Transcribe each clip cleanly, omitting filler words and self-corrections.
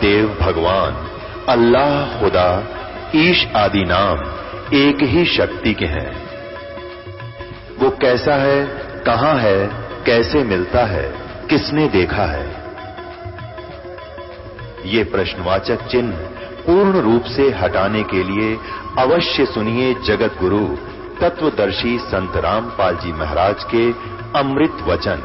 देव भगवान, अल्लाह, खुदा, ईश आदि नाम एक ही शक्ति के हैं। वो कैसा है, कहां है, कैसे मिलता है, किसने देखा है? ये प्रश्नवाचक चिन्ह पूर्ण रूप से हटाने के लिए अवश्य सुनिए जगत गुरु तत्वदर्शी संत रामपाल जी महाराज के अमृत वचन,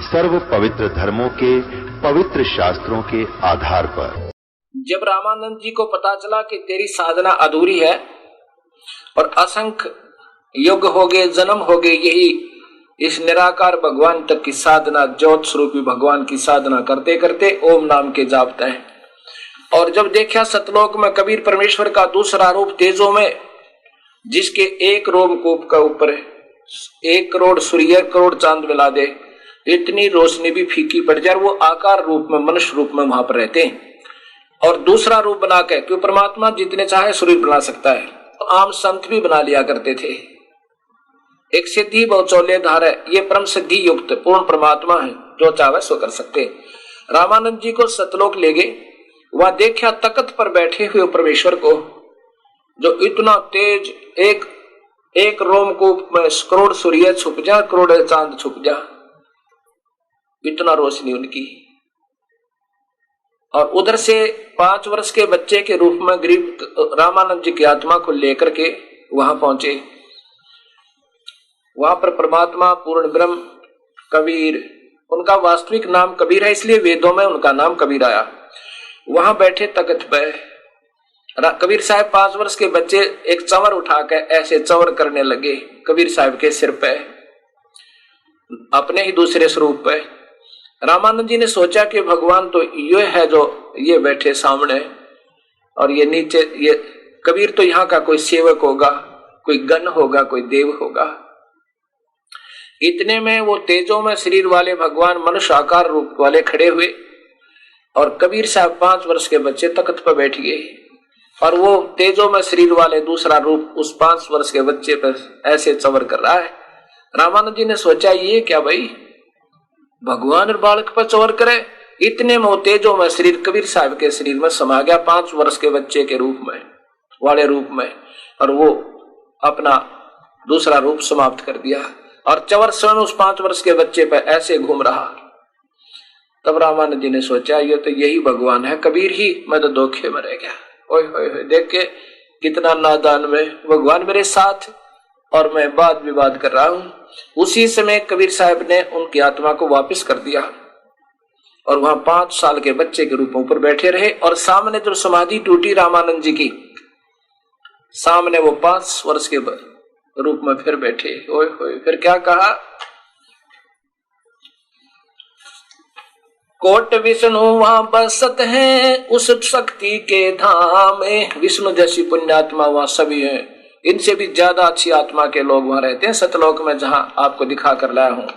सर्व पवित्र धर्मों के पवित्र शास्त्रों के आधार पर। जब रामानंद जी को पता चला कि तेरी साधना अधूरी है और असंख्य युग हो गए, जन्म हो गए, यही इस निराकार भगवान तक की साधना, ज्योत स्वरूपी भगवान की साधना करते करते ओम नाम के जापते हैं। और जब देखा सतलोक में कबीर परमेश्वर का दूसरा रूप तेजो में, जिसके एक रोमकूप का ऊपर 1 करोड़ सूर्य, 1 करोड़ चांद मिला दे, इतनी रोशनी भी फीकी पड़ जाए, वो आकार रूप में, मनुष्य रूप में वहां पर रहते हैं। और दूसरा रूप बना के, क्यों परमात्मा जितने चाहे शरीर बना सकता है, तो आम संत भी बना लिया करते थे। एक सिद्धि बहुचौल्य धार है, ये परम सिद्धि युक्त पूर्ण परमात्मा है, जो चाहे सो कर सकते। रामानंद जी को सतलोक ले गए, वहां देखा तख्त पर बैठे हुए परमेश्वर को, जो इतना तेज, एक रोमकूप में करोड़ सूर्य छुप जा, करोड़ चांद छुप जा, इतना रोशनी उनकी। और उधर से 5 वर्ष के बच्चे के रूप में गरीब रामानंद जी की आत्मा को लेकर के वहां पहुंचे। वहां पर परमात्मा पूर्ण ब्रह्म कबीर, उनका वास्तविक नाम कबीर है, इसलिए वेदों में उनका नाम कबीर आया। वहां बैठे तख्त पे कबीर साहब 5 वर्ष के बच्चे एक चंवर उठाकर ऐसे चंवर करने लगे कबीर साहब के सिर पे, अपने ही दूसरे स्वरूप पे। रामानंद जी ने सोचा कि भगवान तो ये है जो ये बैठे सामने, और ये नीचे, ये कबीर तो यहाँ का कोई सेवक होगा, कोई गण होगा, कोई देव होगा। इतने में वो तेजों में शरीर वाले भगवान मनुष्य आकार रूप वाले खड़े हुए, और कबीर साहब 5 वर्ष के बच्चे तख्त पर बैठ गए, और वो तेजों में शरीर वाले दूसरा रूप उस 5 वर्ष के बच्चे पर ऐसे चंवर कर रहा है। रामानंद जी ने सोचा ये क्या भाई, भगवान और बालक पर चंवर करे। इतने में वो तेजों में शरीर कबीर साहब के शरीर में समा गया, 5 वर्ष के बच्चे के रूप में, वाले रूप में, और वो अपना दूसरा रूप समाप्त कर दिया, और चंवर स्वयं उस 5 वर्ष के बच्चे पर ऐसे घूम रहा। तब रामानंद जी ने सोचा ये तो यही भगवान है, कबीर ही, मैं तो धोखे में रह गया। ओए होए होए, देख के कितना नादान में, भगवान मेरे साथ और मैं वाद विवाद कर रहा हूं। उसी समय कबीर साहब ने उनकी आत्मा को वापस कर दिया, और वहां 5 साल के बच्चे के रूपों पर बैठे रहे। और सामने जो समाधि टूटी रामानंद जी की, सामने वो 5 वर्ष के रूप में फिर बैठे। ओए होए, फिर क्या कहा, कोट विष्णु वहां बसत है उस शक्ति के धाम में। विष्णु जैसी पुण्यात्मा वहां सभी है, इनसे भी ज्यादा अच्छी आत्मा के लोग वहां रहते हैं सतलोक में, जहां आपको दिखा कर लाया हूं।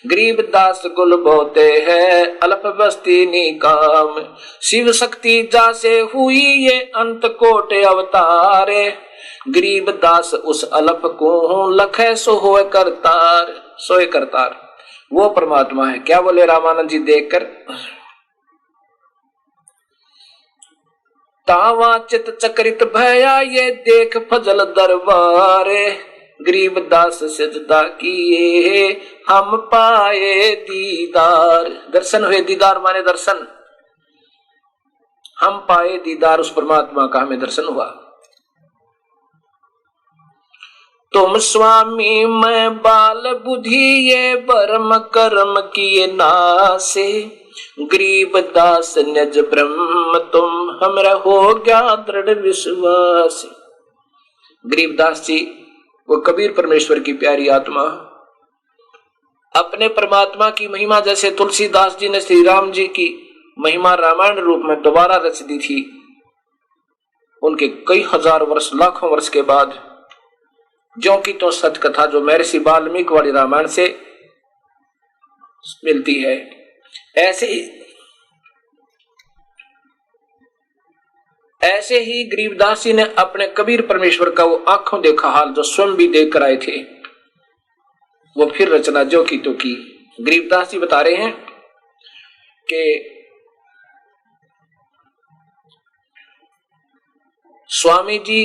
गरीब दास कुल बोते है अल्प बस्ती निकाम, शिव शक्ति जासे हुई ये अंत कोट अवतारे। गरीब दास उस अल्प को लखे सो होए करतार, सोए करतार, वो परमात्मा है। क्या बोले रामानंद जी देखकर, तावा चित चक्रित भया ये देख फजल दरबारे। गरीब दास सजदा किए हम पाए दीदार, दर्शन हुए, दीदार माने दर्शन, हम पाए दीदार, उस परमात्मा का हमें दर्शन हुआ। तुम स्वामी मैं बाल बुद्धि ये बर्म कर्म किए नासे। गरीब दास निज ब्रह्म तुम हमरा हो गया दृढ़ विश्वास। गरीब दास जी वो कबीर परमेश्वर की प्यारी आत्मा, अपने परमात्मा की महिमा जैसे तुलसीदास जी ने श्री राम जी की महिमा रामायण रूप में दोबारा रच दी थी, उनके कई हजार वर्ष, लाखों वर्ष के बाद, जो की तो सत्य कथा जो महर्षि वाल्मीकि वाली रामायण से मिलती है। ऐसे ही गरीबदास जी ने अपने कबीर परमेश्वर का वो आंखों देखा हाल जो स्वयं भी देख कर आए थे, वो फिर रचना जो की तो की। गरीबदास जी बता रहे हैं कि स्वामी जी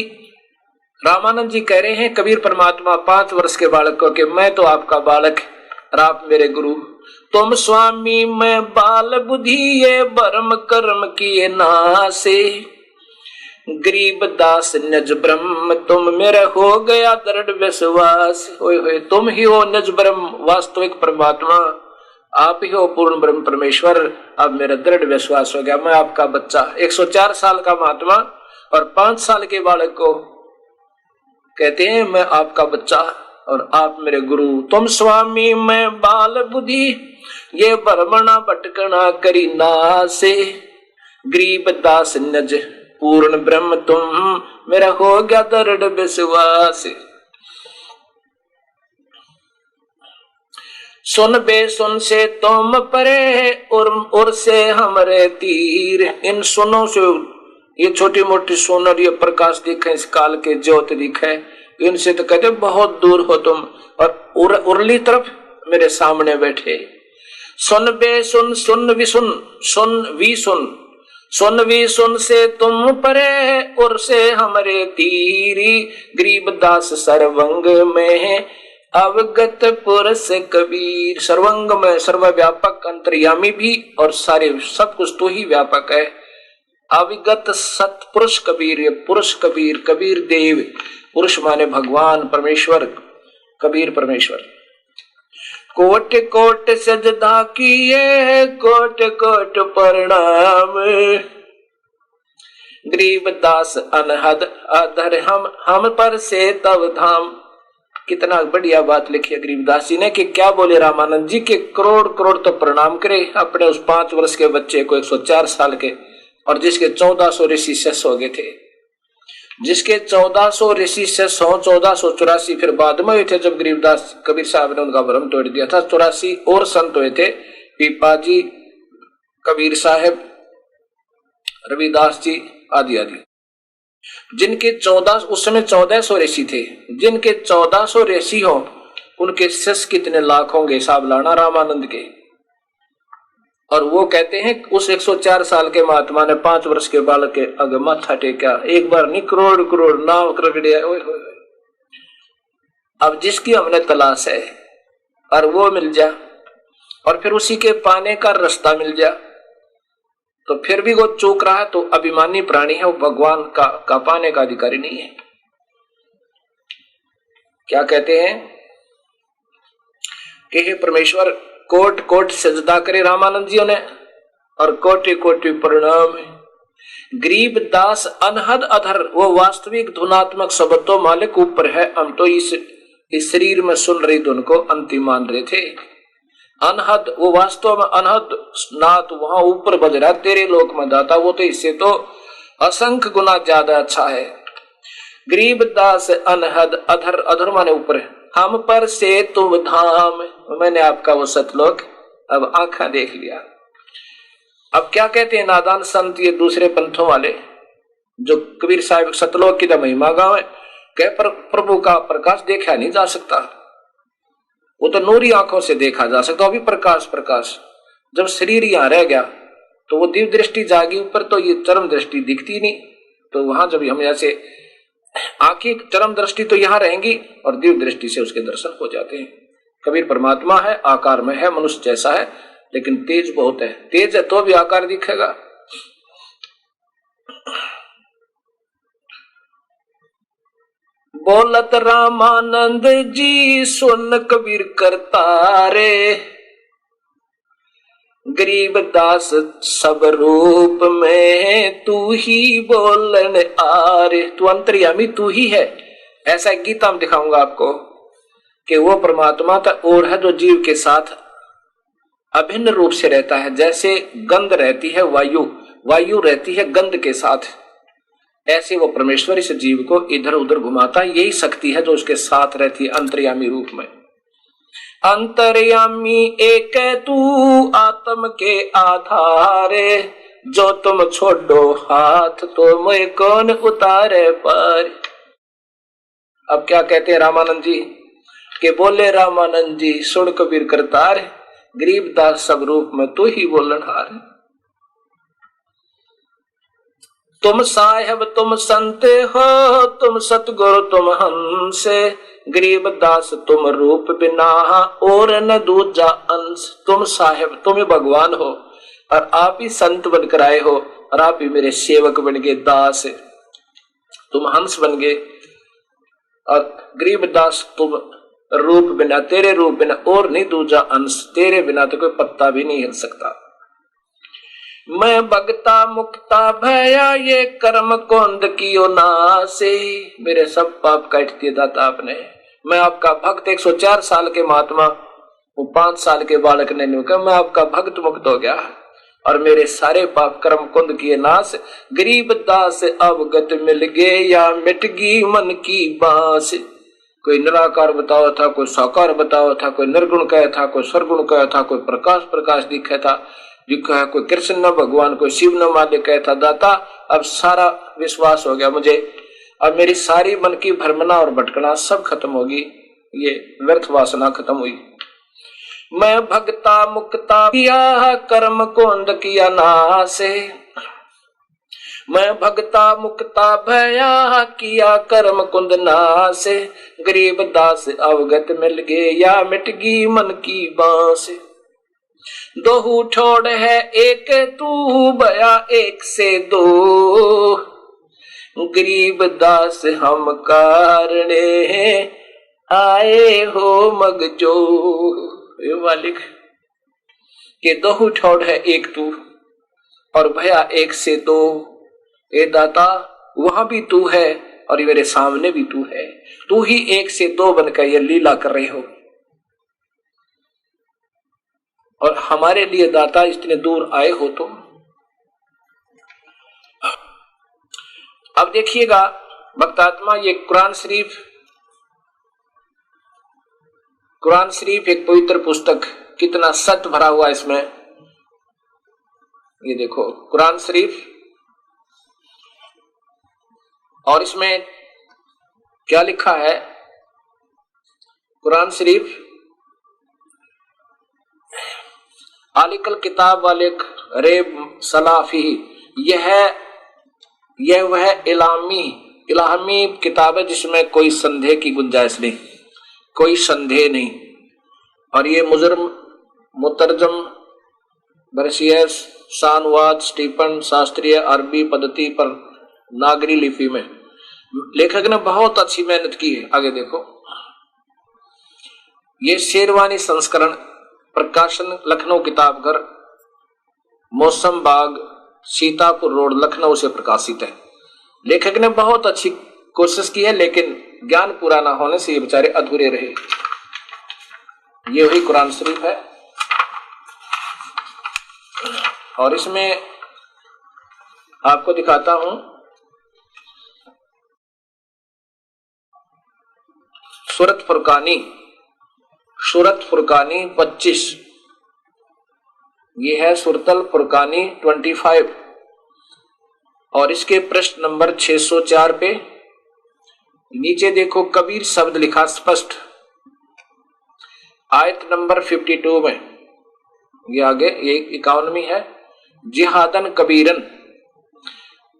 रामानंद जी कह रहे हैं कबीर परमात्मा 5 वर्ष के बालक को कि मैं तो आपका बालक और आप मेरे गुरु। तुम स्वामी मैं बाल बुद्धि ये भरम कर्म किए नासे, गरीब दास निज ब्रह्म तुम मेरा हो गया दृढ़ विश्वास। होए तुम ही हो निज ब्रह्म वास्तविक परमात्मा, आप ही हो पूर्ण ब्रह्म परमेश्वर। अब मेरा दृढ़ विश्वास हो गया, मैं आपका बच्चा। 104 साल का महात्मा और 5 साल के बालक को कहते हैं मैं आपका बच्चा और आप मेरे गुरु। तुम स्वामी मैं बाल बुद्धि ये भ्रमणा भटकना करी नासे, गरीब दास निज पूर्ण ब्रह्म तुम मेरा हो गया दृढ़ विश्वास। सुन बे सुन से तुम परे और से हमरे तीर। इन सुनों से ये छोटी मोटी सुन और ये प्रकाश दिखे, इस काल के ज्योत दिखे, इनसे तो कहते बहुत दूर हो तुम और उरली तरफ मेरे सामने बैठे। सुन बे सुन सुन भी सुन सुन भी सुन सुन भी सुन से तुम परे और से हमरे तीरी, गरीब दास सर्वंग में अवगत पुरुष कबीर। सर्वंग में सर्वव्यापक अंतर्यामी भी और सारे सब कुछ तो ही व्यापक है। अविगत सतपुरुष कबीर, ये पुरुष कबीर, कबीर देव, पुरुष माने भगवान परमेश्वर, कबीर परमेश्वर। कोट कोट सजदा किए कोट कोट प्रणाम, गरीब दास अनहद अधर हम पर से तव धाम। कितना बढ़िया बात लिखी है गरीबदास जी ने कि क्या बोले रामानंद जी के करोड़ करोड़ तो प्रणाम करे अपने उस 5 वर्ष के बच्चे को, 104 साल के, और जिसके 1400 ऋषि शिष्य हो गए थे, जिसके 1400 ऋषि शिष्य 1484 फिर बाद में हुए थे जब गरीबदास कबीर साहब ने उनका भ्रम तोड़ दिया था। 84 और संत हुए थे, पीपाजी, कबीर साहब, रविदास जी आदि आदि, जिनके 14 उस समय 1400 ऋषि थे। जिनके 1400 ऋषि हो उनके शिष्य कितने लाख होंगे, हिसाब लाना रामानंद के। और वो कहते हैं उस 104 साल के महात्मा ने 5 वर्ष के बालक के आगे माथा टेका, एक बार नहीं करोड़ करोड़ नाम रगड़े। अब जिसकी हमने तलाश है और वो मिल जा और फिर उसी के पाने का रास्ता मिल जा तो फिर भी वो चूक रहा है तो अभिमानी प्राणी है, वो भगवान का पाने का अधिकारी नहीं है। क्या कहते हैं कि हे परमेश्वर कोट कोट सजदा करे रामानंद जी ने और कोटि कोटि प्रणाम। गरीब दास अनहद अधर, वो वास्तविक धुनात्मक शब्द तो मालिक ऊपर है, हम तो इस शरीर में सुन रही धुन को अंतिम मान रहे थे। अनहद वो वास्तव में अनहद नाथ वहां ऊपर बज रहा तेरे लोक में दाता, वो तो इससे तो असंख्य गुना ज्यादा अच्छा है। गरीब दास अनहद अधर, अधर माने ऊपर, हम पर से तुम धाम, मैंने आपका वो सतलोक अब आंखा देख लिया। अब क्या कहते हैं नादान संत, ये दूसरे पंथों वाले जो कबीर साहिब सतलोक की तो महिमा गाँव है, कह पर प्रभु का प्रकाश देखा नहीं जा सकता, वो तो नूरी आंखों से देखा जा सकता। अभी प्रकाश प्रकाश जब शरीर यहाँ रह गया तो वो दिव्य दृष्टि जागी ऊपर, तो ये चरम दृष्टि दिखती नहीं। तो वहां जब हम ऐसे आंखें चरम दृष्टि तो यहाँ रहेंगी और दिव्य दृष्टि से उसके दर्शन हो जाते हैं। कबीर परमात्मा है, आकार में है, मनुष्य जैसा है, लेकिन तेज बहुत है। तेज है तो भी आकार दिखेगा। बोलत रामानंद जी सुन कबीर करतारे, गरीब दास सब रूप में तू ही बोलन आरे। तू अंतर्यामी तू ही है, ऐसा गीता में दिखाऊंगा आपको कि वो परमात्मा का और है जो जीव के साथ अभिन्न रूप से रहता है। जैसे गंध रहती है वायु, वायु रहती है गंध के साथ, ऐसे वो परमेश्वर इस जीव को इधर उधर घुमाता है। यही शक्ति है जो उसके साथ रहती है अंतर्यामी रूप में। अंतर्यामी एक तू आत्म के आधारे, जो तुम छोड़ो हाथ तो मैं कौन उतारे पर। अब क्या कहते हैं रामानंद जी के बोले रामानंद जी सुन कबीर करतार, गरीब दास सब रूप में तू ही बोलनहार। तुम साहेब तुम संत हो, तुम सतगुरु तुम हंस, गरीब दास तुम रूप बिना और न दूजा अंश। तुम साहेब तुम ही भगवान हो और आप ही संत बनकर आए हो और आप ही मेरे सेवक बन गए, दास तुम हंस बन गए और गरीब दास तुम रूप बिना, तेरे रूप बिना और नहीं दूजा अंश, तेरे बिना तो कोई पत्ता भी नहीं हिल सकता। मैं भगता मुक्ता भया ये कर्म कोंद कियो नासे, मेरे सब पाप काट दिए दाता आपने। मैं आपका भक्त 104 साल के महात्मा, वो 5 साल के बालक ने नहीं कहा, मैं आपका भक्त मुक्त हो गया और मेरे सारे पाप कर्म कुंद किए नाश। गरीब दास अवगत मिल गए या मिट गई मन की बांस। कोई निराकार बताओ था, कोई साकार बताओ था, कोई निर्गुण कहा था, कोई सरगुण कहा था, कोई प्रकाश प्रकाश दिखा था, दिखा है, कोई कृष्ण न भगवान, कोई शिव न मालिक कहा था। दाता अब सारा विश्वास हो गया मुझे, अब मेरी सारी मन की भ्रमणा और भटकना सब खत्म होगी, ये व्यर्थ वासना खत्म हुई। मैं भगता मुक्ता किया कर्म कोंद किया नासे, मैं भगता मुक्ता भया किया कर्म कुंद नासे। गरीब दास अवगत मिल गए या मिट गई मन की बांस। दोहू छोड़ है एक तू भया एक से दो, गरीब दास हम कारणे आए हो मगजो। ये मालिक के दोहू छोड़ है एक तू और भया एक से दो। ए दाता वहां भी तू है और ये मेरे सामने भी तू है, तू ही एक से दो बनकर ये लीला कर रहे हो और हमारे लिए दाता इतने दूर आए हो तो। अब देखिएगा भक्तात्मा, ये कुरान शरीफ एक पवित्र पुस्तक, कितना सत्य भरा हुआ इसमें। ये देखो कुरान शरीफ, और इसमें क्या लिखा है। कुरान शरीफ आलिकल किताब वाले रेब सलाफी, यह वह इलामी किताब है जिसमें कोई संदेह की गुंजाइश नहीं, कोई संदेह नहीं। और ये मुतरजम बरसियस शानवाद स्टीफन शास्त्रीय अरबी पद्धति पर नागरी लिपि में लेखक ने बहुत अच्छी मेहनत की है। आगे देखो, ये शेरवानी संस्करण, प्रकाशन लखनऊ किताबघर, मौसम बाग, सीतापुर रोड, लखनऊ से प्रकाशित है। लेखक ने बहुत अच्छी कोशिश की है, लेकिन ज्ञान पूरा ना होने से ये बेचारे अधूरे रहे। ये वही कुरान शरीफ है और इसमें आपको दिखाता हूं सूरत फुरकानी 25, ये है सूरतल फुरकानी 25 और इसके प्रश्न नंबर 604 पे नीचे देखो कबीर शब्द लिखा स्पष्ट, आयत नंबर 52 में। ये आगे ये 51 है, जिहादन कबीरन।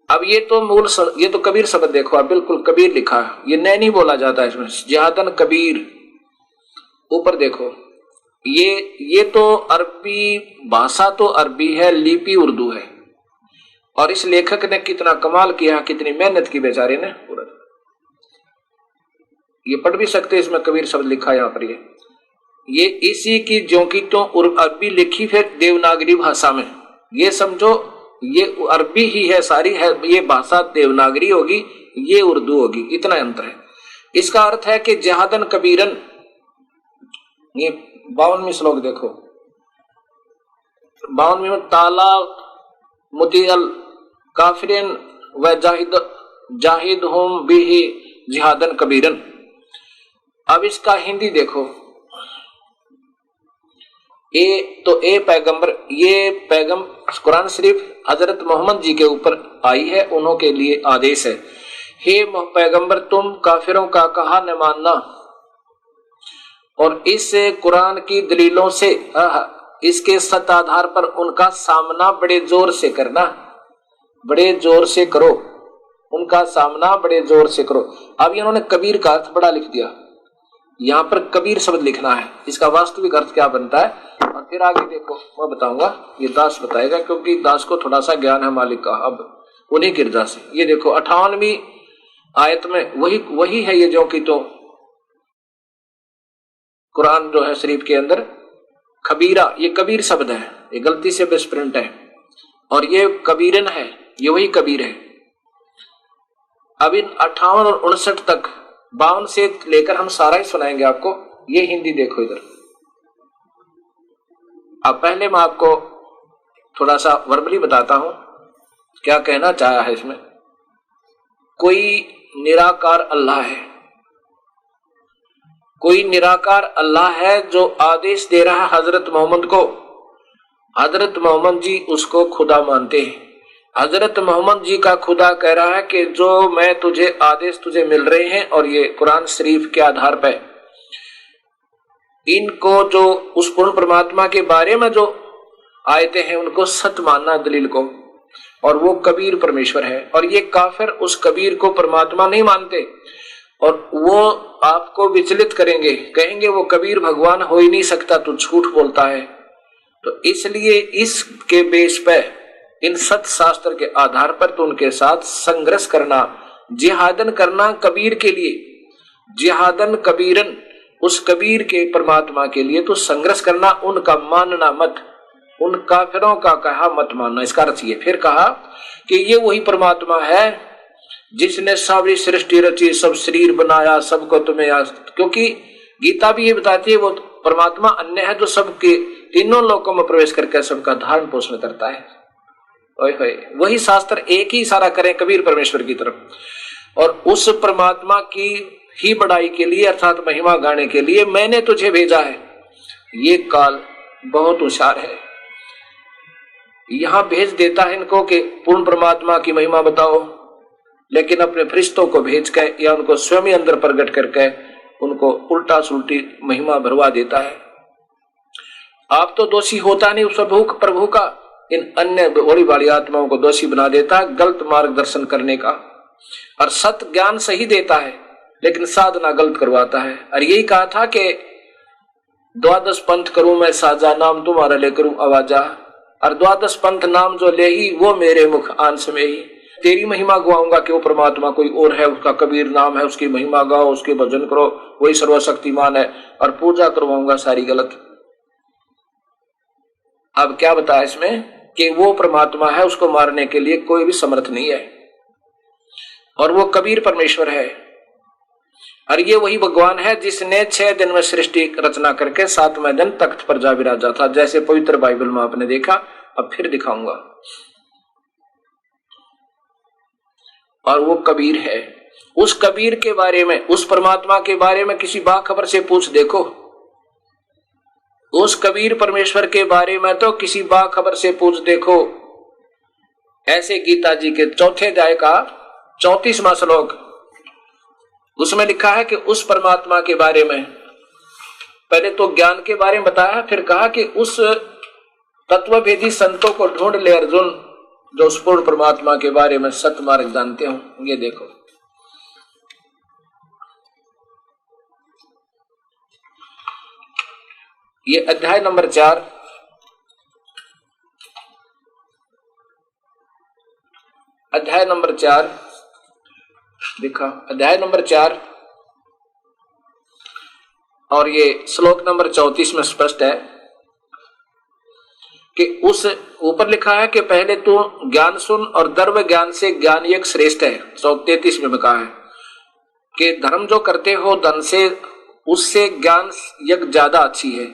अब ये तो कबीर शब्द देखो, अब बिल्कुल कबीर लिखा है, ये नए नहीं बोला जाता इसमें, जिहादन कबीर। ऊपर देखो, ये तो अरबी भाषा तो अरबी है, लिपि उर्दू है। और इस लेखक ने कितना कमाल किया, कितनी मेहनत की बेचारे ने। पूरा ये पढ़ भी सकते, इसमें कबीर शब्द लिखा यहाँ पर। ये इसी की जो की तो अरबी लिखी फिर देवनागरी भाषा में। ये समझो ये अरबी ही है सारी है, ये भाषा देवनागरी होगी, ये उर्दू होगी, इतना अंतर है। इसका अर्थ है कि जहादन कबीरन। ये 52वें श्लोक देखो, 52वें में ताला मुतियल काफिरिन व जाहिद होम बिही जिहादन कबीरन। अब इसका हिंदी देखो, ए पैगंबर, ये कुरान शरीफ हजरत मोहम्मद जी के ऊपर आई है, उन्हों के लिए आदेश है। हे पैगंबर, तुम काफिरों का कहा न मानना और इस कुरान की दलीलों से इसके सत आधार पर उनका सामना बड़े जोर से करना बड़े जोर से करो, उनका सामना बड़े जोर से करो। अब इन्होंने कबीर का अर्थ बड़ा लिख दिया, यहां पर कबीर शब्द लिखना है, इसका वास्तविक अर्थ क्या बनता है और फिर आगे देखो मैं बताऊंगा, ये दास बताएगा क्योंकि दास को थोड़ा सा ज्ञान है मालिक का, अब उन्हीं गिरजा से। ये देखो 58वीं आयत में वही है ये, जो कि तो कुरान जो है शरीफ के अंदर खबीरा, ये कबीर शब्द है, ये गलती से मिसप्रिंट है, और ये कबीरन है, ये वही कबीर है। अब इन 58 और 59 तक 52 से लेकर हम सारा ही सुनाएंगे आपको। ये हिंदी देखो इधर। अब पहले मैं आपको थोड़ा सा वर्बली बताता हूं क्या कहना चाहा है इसमें। कोई निराकार अल्लाह है, कोई निराकार अल्लाह है जो आदेश दे रहा है हजरत मोहम्मद को। हजरत मोहम्मद जी उसको खुदा मानते हैं। हजरत मोहम्मद जी का खुदा कह रहा है कि जो मैं तुझे आदेश तुझे मिल रहे हैं, और ये कुरान शरीफ के आधार पर इनको जो उस पूर्ण परमात्मा के बारे में जो आयते हैं उनको सत्य मानना दलील को, और वो कबीर परमेश्वर है। और ये काफिर उस कबीर को परमात्मा नहीं मानते, और वो आपको विचलित करेंगे, कहेंगे वो कबीर भगवान हो ही नहीं सकता, तू झूठ बोलता है। तो इसलिए इसके बेस पे इन सत्य शास्त्र के आधार पर तो उनके साथ संघर्ष करना, जिहादन करना कबीर के लिए, जिहादन कबीरन, उस कबीर के परमात्मा के लिए तो संघर्ष करना, उनका मानना मत, उन काफिरों का कहा मत मानना। इसका अर्थ ये फिर कहा कि ये वही परमात्मा है जिसने सारी सृष्टि रची, सब शरीर बनाया, सबको तुम्हें क्योंकि गीता भी ये बताती है वो परमात्मा अन्य है जो सबके तीनों लोकों में प्रवेश करके सबका धारण पोषण करता है। वही शास्त्र एक ही इशारा करें कबीर परमेश्वर की तरफ, और उस परमात्मा की ही बड़ाई के लिए अर्थात महिमा गाने के लिए मैंने तुझे भेजा है। ये काल बहुत होशियार है, यहां भेज देता है इनको कि पूर्ण परमात्मा की महिमा बताओ, लेकिन अपने फरिश्तों को भेज के या उनको स्वयं ही अंदर प्रकट करके उनको उल्टा सुल्टी महिमा भरवा देता है। आप तो दोषी होता नहीं उस प्रभु का, इन अन्य बड़ी बड़ी आत्माओं को दोषी बना देता है गलत मार्गदर्शन करने का, और सत्य ज्ञान सही देता है लेकिन साधना गलत करवाता है। और यही कहा था कि द्वादश पंथ करूं मैं साजा, नाम तुम्हारा ले करूं आवाजा, और द्वादश पंथ नाम जो ले ही वो मेरे मुख आंस में ही, तेरी महिमा गवाऊंगा कि वो परमात्मा कोई और है, उसका कबीर नाम है, उसकी महिमा गाओ, उसके भजन करो, वही सर्वशक्तिमान है, और पूजा करवाऊंगा सारी गलत। अब क्या बताया इसमें कि वो परमात्मा है, उसको मारने के लिए कोई भी समर्थ नहीं है, और वो कबीर परमेश्वर है। और ये वही भगवान है जिसने 6 दिन में सृष्टि रचना करके 7वें दिन तख्त पर जा विराजा था, जैसे पवित्र बाइबल में आपने देखा। अब फिर दिखाऊंगा। और वो कबीर है। उस कबीर के बारे में, उस परमात्मा के बारे में किसी बाखबर से पूछ देखो, उस कबीर परमेश्वर के बारे में तो किसी बाखबर से पूछ देखो। ऐसे गीता जी के 4थे अध्याय का 34वां श्लोक, उसमें लिखा है कि उस परमात्मा के बारे में पहले तो ज्ञान के बारे में बताया, फिर कहा कि उस तत्वभेदी संतों को ढूंढ ले अर्जुन जो उस पूर्ण परमात्मा के बारे में सत्य मार्ग जानते हो। ये देखो, ये अध्याय नंबर 4, अध्याय नंबर 4 देखा, अध्याय नंबर 4 और ये श्लोक नंबर 34 में स्पष्ट है कि उस ऊपर लिखा है कि पहले तू ज्ञान सुन और धर्म ज्ञान से ज्ञान एक श्रेष्ठ है। 133 में कहा है कि धर्म जो करते हो धन से, उससे ज्ञान यज्ञ ज्यादा अच्छी है।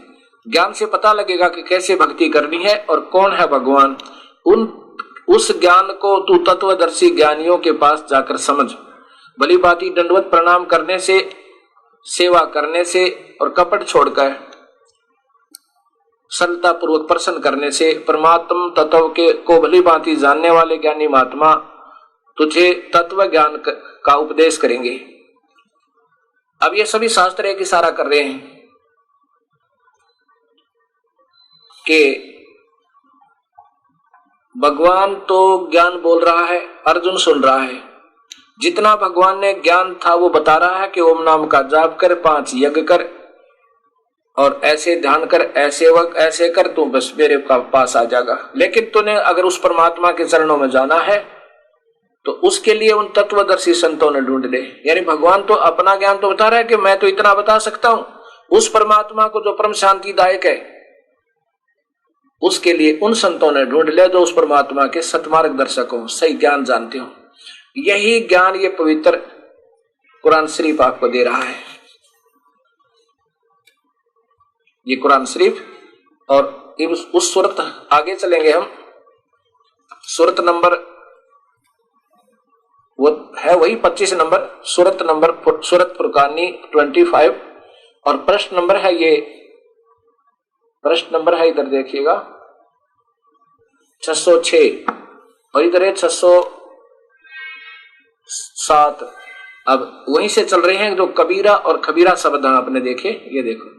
ज्ञान से पता लगेगा कि कैसे भक्ति करनी है और कौन है भगवान। उस ज्ञान को तू तत्वदर्शी ज्ञानियों के पास जाकर समझ। भली बाती दंडवत प्रणाम करने से, सेवा करने से और कपट छोड़कर सरलता पूर्वक प्रसन्न करने से परमात्म तत्व के को भली भांति जानने वाले ज्ञानी महात्मा तुझे तत्व ज्ञान का उपदेश करेंगे। अब ये सभी शास्त्र एक इशारा कर रहे हैं कि भगवान तो ज्ञान बोल रहा है, अर्जुन सुन रहा है। जितना भगवान ने ज्ञान था वो बता रहा है कि ओम नाम का जाप कर, 5 यज्ञ कर और ऐसे ध्यान कर, ऐसे वक्त ऐसे कर, तू बस मेरे पास आ जाएगा। लेकिन तूने अगर उस परमात्मा के चरणों में जाना है तो उसके लिए उन तत्वदर्शी संतों ने ढूंढ ले। यानी भगवान तो अपना ज्ञान तो बता रहा है कि मैं तो इतना बता सकता हूं, उस परमात्मा को जो परम शांतिदायक है उसके लिए उन संतों ने ढूंढ ले जो उस परमात्मा के सतमार्ग दर्शक हो, सही ज्ञान जानते हो। यही ज्ञान ये पवित्र कुरान शरीफ आपको दे रहा है। ये कुरान शरीफ और उस सूरत आगे चलेंगे हम, सूरत नंबर वो है वही 25 नंबर, सूरत फुरकानी 25 और प्रश्न नंबर है ये, प्रश्न नंबर है इधर देखिएगा 606 और इधर है 607। अब वहीं से चल रहे हैं जो कबीरा और खबीरा शब्द आपने देखे, ये देखो,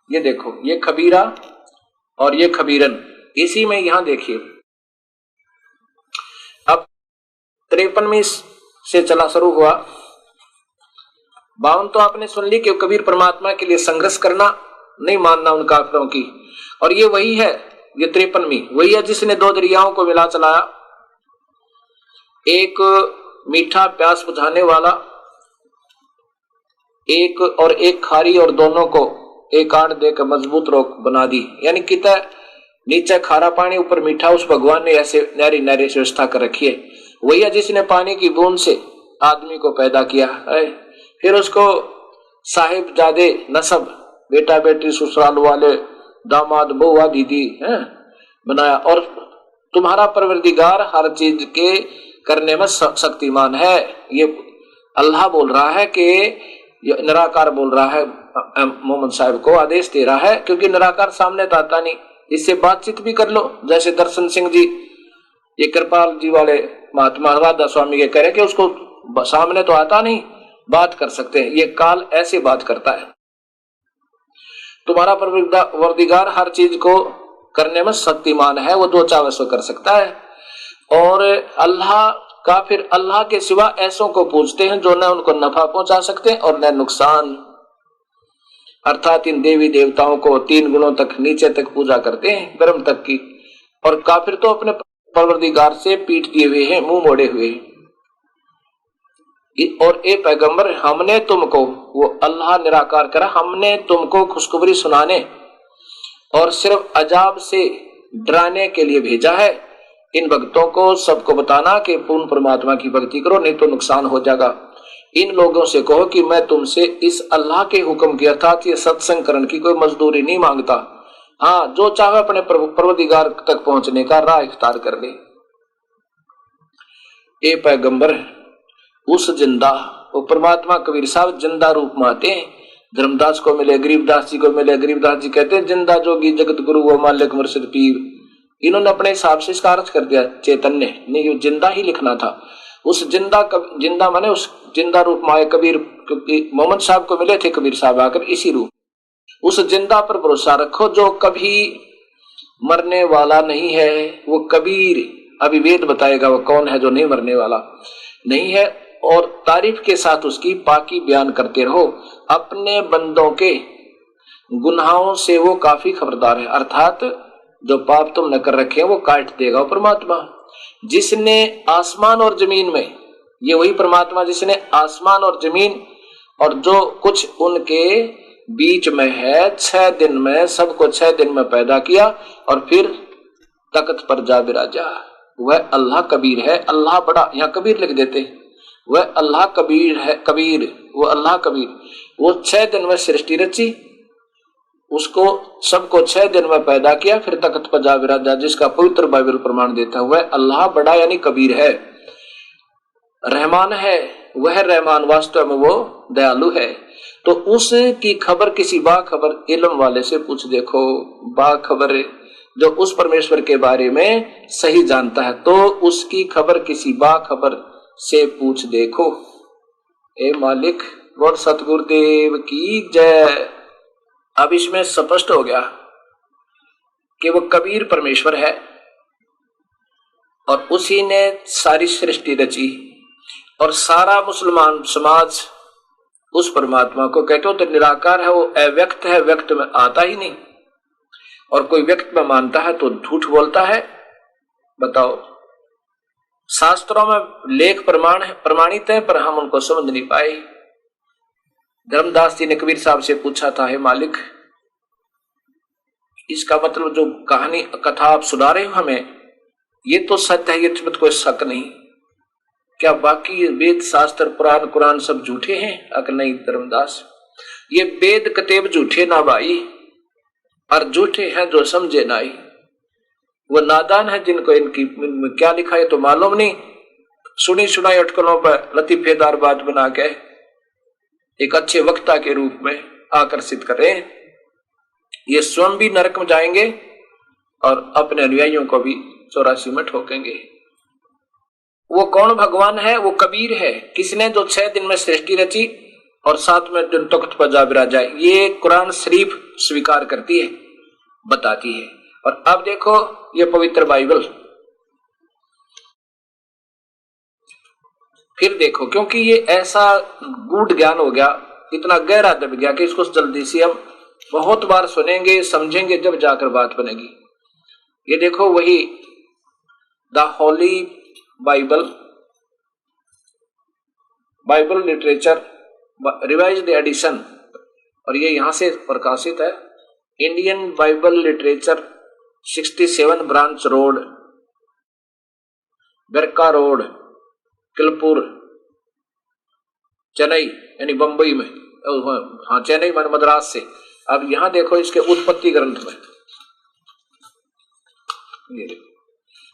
ये देखो, ये खबीरा और ये खबीरन, इसी में यहां देखिए। अब 53वीं से चला शुरू हुआ, 52 तो आपने सुन ली कि कबीर परमात्मा के लिए संघर्ष करना, नहीं मानना उन काफिरों की, और ये वही है, ये 53वीं वही है जिसने 2 दरियाओं को मिला चलाया, एक मीठा प्यास बुझाने वाला एक और एक खारी, और दोनों को एक आड़ देकर मजबूत रोक बना दी। यानी कितना नीचे खारा पानी ऊपर मीठा, उस भगवान ने ऐसे नारी नारी व्यवस्था कर रखी है। वही है जिसने पानी की बूंद से आदमी को पैदा किया है, फिर उसको साहिबजादे नसब, बेटा बेटी ससुराल वाले, दामाद बहुआ दीदी बनाया, और तुम्हारा परवरदिगार हर चीज के करने में शक्तिमान है। ये अल्लाह बोल रहा है कि निराकार बोल रहा है, मोहम्मद साहब को आदेश दे रहा है, क्योंकि निराकार सामने तो आता नहीं, इससे बातचीत भी कर लो। जैसे दर्शन सिंह जी, ये कृपाल जी वाले महात्मा राधा स्वामी के कह रहे कि उसको सामने तो आता नहीं, बात कर सकते हैं, ये काल ऐसे बात करता है। तुम्हारा परवरदिगार हर चीज को करने में शक्तिमान है, वो जो चाहे सो कर सकता है। और अल्लाह काफिर अल्लाह के सिवा ऐसों को पूजते हैं जो न उनको नफा पहुंचा सकते हैं और न नुकसान, अर्थात इन देवी देवताओं को 3 गुणों तक नीचे तक पूजा करते हैं, ब्रह्म तक की। और काफिर तो अपने परवरदिगार से पीठ दिए हुए हैं, मुंह मोड़े हुए हैं। और ए पैगंबर, हमने तुमको, वो अल्लाह निराकार करा, हमने तुमको खुशखबरी सुनाने और सिर्फ अजाब से डराने के लिए भेजा है। इन भक्तों को सबको बताना कि पूर्ण परमात्मा की भक्ति करो, नहीं तो नुकसान हो जाएगा। इन लोगों से कहो कि मैं तुमसे इस अल्लाह के हुक्म की अर्थात ये सत्संग करने की कोई मजदूरी नहीं मांगता। हाँ, जो चाहे अपने परवरदिगार तक पहुंचने का राह इख्तियार कर ले। ए पैगंबर, उस जिंदा, वो परमात्मा कबीर साहब जिंदा रूप में आते हैं। धर्मदास को मिले, गरीबदास जी को मिले, गरीबदास जी कहते हैं जिंदा जोगी जगत गुरु वो मालिक मुर्शिद पीर। इन्होंने अपने हिसाब से इसका अर्थ कर दिया, चैतन्य नहीं, जिंदा ही लिखना था। उस जिंदा माने उस जिंदा रूप में आए कबीर, क्योंकि मोहम्मद साहब को मिले थे कबीर साहब आकर इसी रूप। उस जिंदा पर भरोसा रखो जो कभी मरने वाला नहीं है, वो कबीर। अभी वेद बताएगा वो कौन है जो नहीं मरने वाला नहीं है। और तारीफ के साथ उसकी पाकी बयान करते रहो। अपने बंदों के गुनाहों से वो काफी खबरदार है, अर्थात जो पाप तुमने कर रखे हैं वो काट देगा परमात्मा। जिसने आसमान और जमीन में, ये वही परमात्मा जिसने आसमान और जमीन और जो कुछ उनके बीच में है 6 दिन में, सबको 6 दिन में पैदा किया और फिर तख्त पर जा बिराजा, वह अल्लाह कबीर है। अल्लाह बड़ा, यहाँ कबीर लिख देते, वह अल्लाह कबीर है, कबीर, वो अल्लाह कबीर। वो 6 दिन में सृष्टि रची, उसको सबको 6 दिन में पैदा किया, फिर तख्त पर जा बिराजा, जिसका पवित्र बाइबल प्रमाण देता है। वह अल्लाह बड़ा यानी कबीर है। रहमान है, वह रहमान वास्तव में वो दयालु है। तो उसकी खबर किसी बाखबर इल्म वाले से पूछ देखो, बाखबर जो उस परमेश्वर के बारे में सही जानता है, तो उसकी खबर किसी बाखबर से पूछ देखो। ए मालिक और सतगुरुदेव की जय। अब इसमें स्पष्ट हो गया कि वो कबीर परमेश्वर है और उसी ने सारी सृष्टि रची और सारा मुसलमान समाज उस परमात्मा को कहते हो तो निराकार है, वो अव्यक्त है, व्यक्त में आता ही नहीं। और कोई व्यक्त में मानता है तो झूठ बोलता है। बताओ, शास्त्रों में लेख प्रमाणित है पर हम उनको समझ नहीं पाए। धर्मदास जी ने कबीर साहब से पूछा था, हे मालिक, इसका मतलब जो कहानी कथा आप सुना रहे हो हमें, ये तो सत्य है, ये तो कोई शक नहीं, क्या बाकी वेद शास्त्र पुराण कुरान सब झूठे हैं? अगर नहीं धर्मदास, ये वेद कतेब झूठे ना भाई, और झूठे हैं जो समझे नाई। वो नादान है जिनको इनकी क्या लिखा है तो मालूम नहीं, सुनी सुनाई अटकलों पर लतीफेदार बात बना के एक अच्छे वक्ता के रूप में आकर्षित कर रहे हैं। ये स्वयं भी नरक में जाएंगे और अपने अनुयायियों को भी 84 में ठोकेंगे। वो कौन भगवान है? वो कबीर है, किसने जो 6 दिन में सृष्टि रची और 7वें दिन तख्त पर जा विराजा। ये कुरान शरीफ स्वीकार करती है, बताती है। और अब देखो ये पवित्र बाइबल, फिर देखो, क्योंकि ये ऐसा गूढ़ ज्ञान हो गया, इतना गहरा दब गया कि इसको जल्दी से हम बहुत बार सुनेंगे, समझेंगे, जब जाकर बात बनेगी। ये देखो वही the holy Bible literature revised edition, और ये यहां से प्रकाशित है। Indian Bible literature 67 branch road, Berka road, Kilpur, Chennai, यानी बंबई में। हाँ, चेन्नई मान मद्रास से। अब यहां देखो इसके उत्पत्ति ग्रंथ में, ये देखो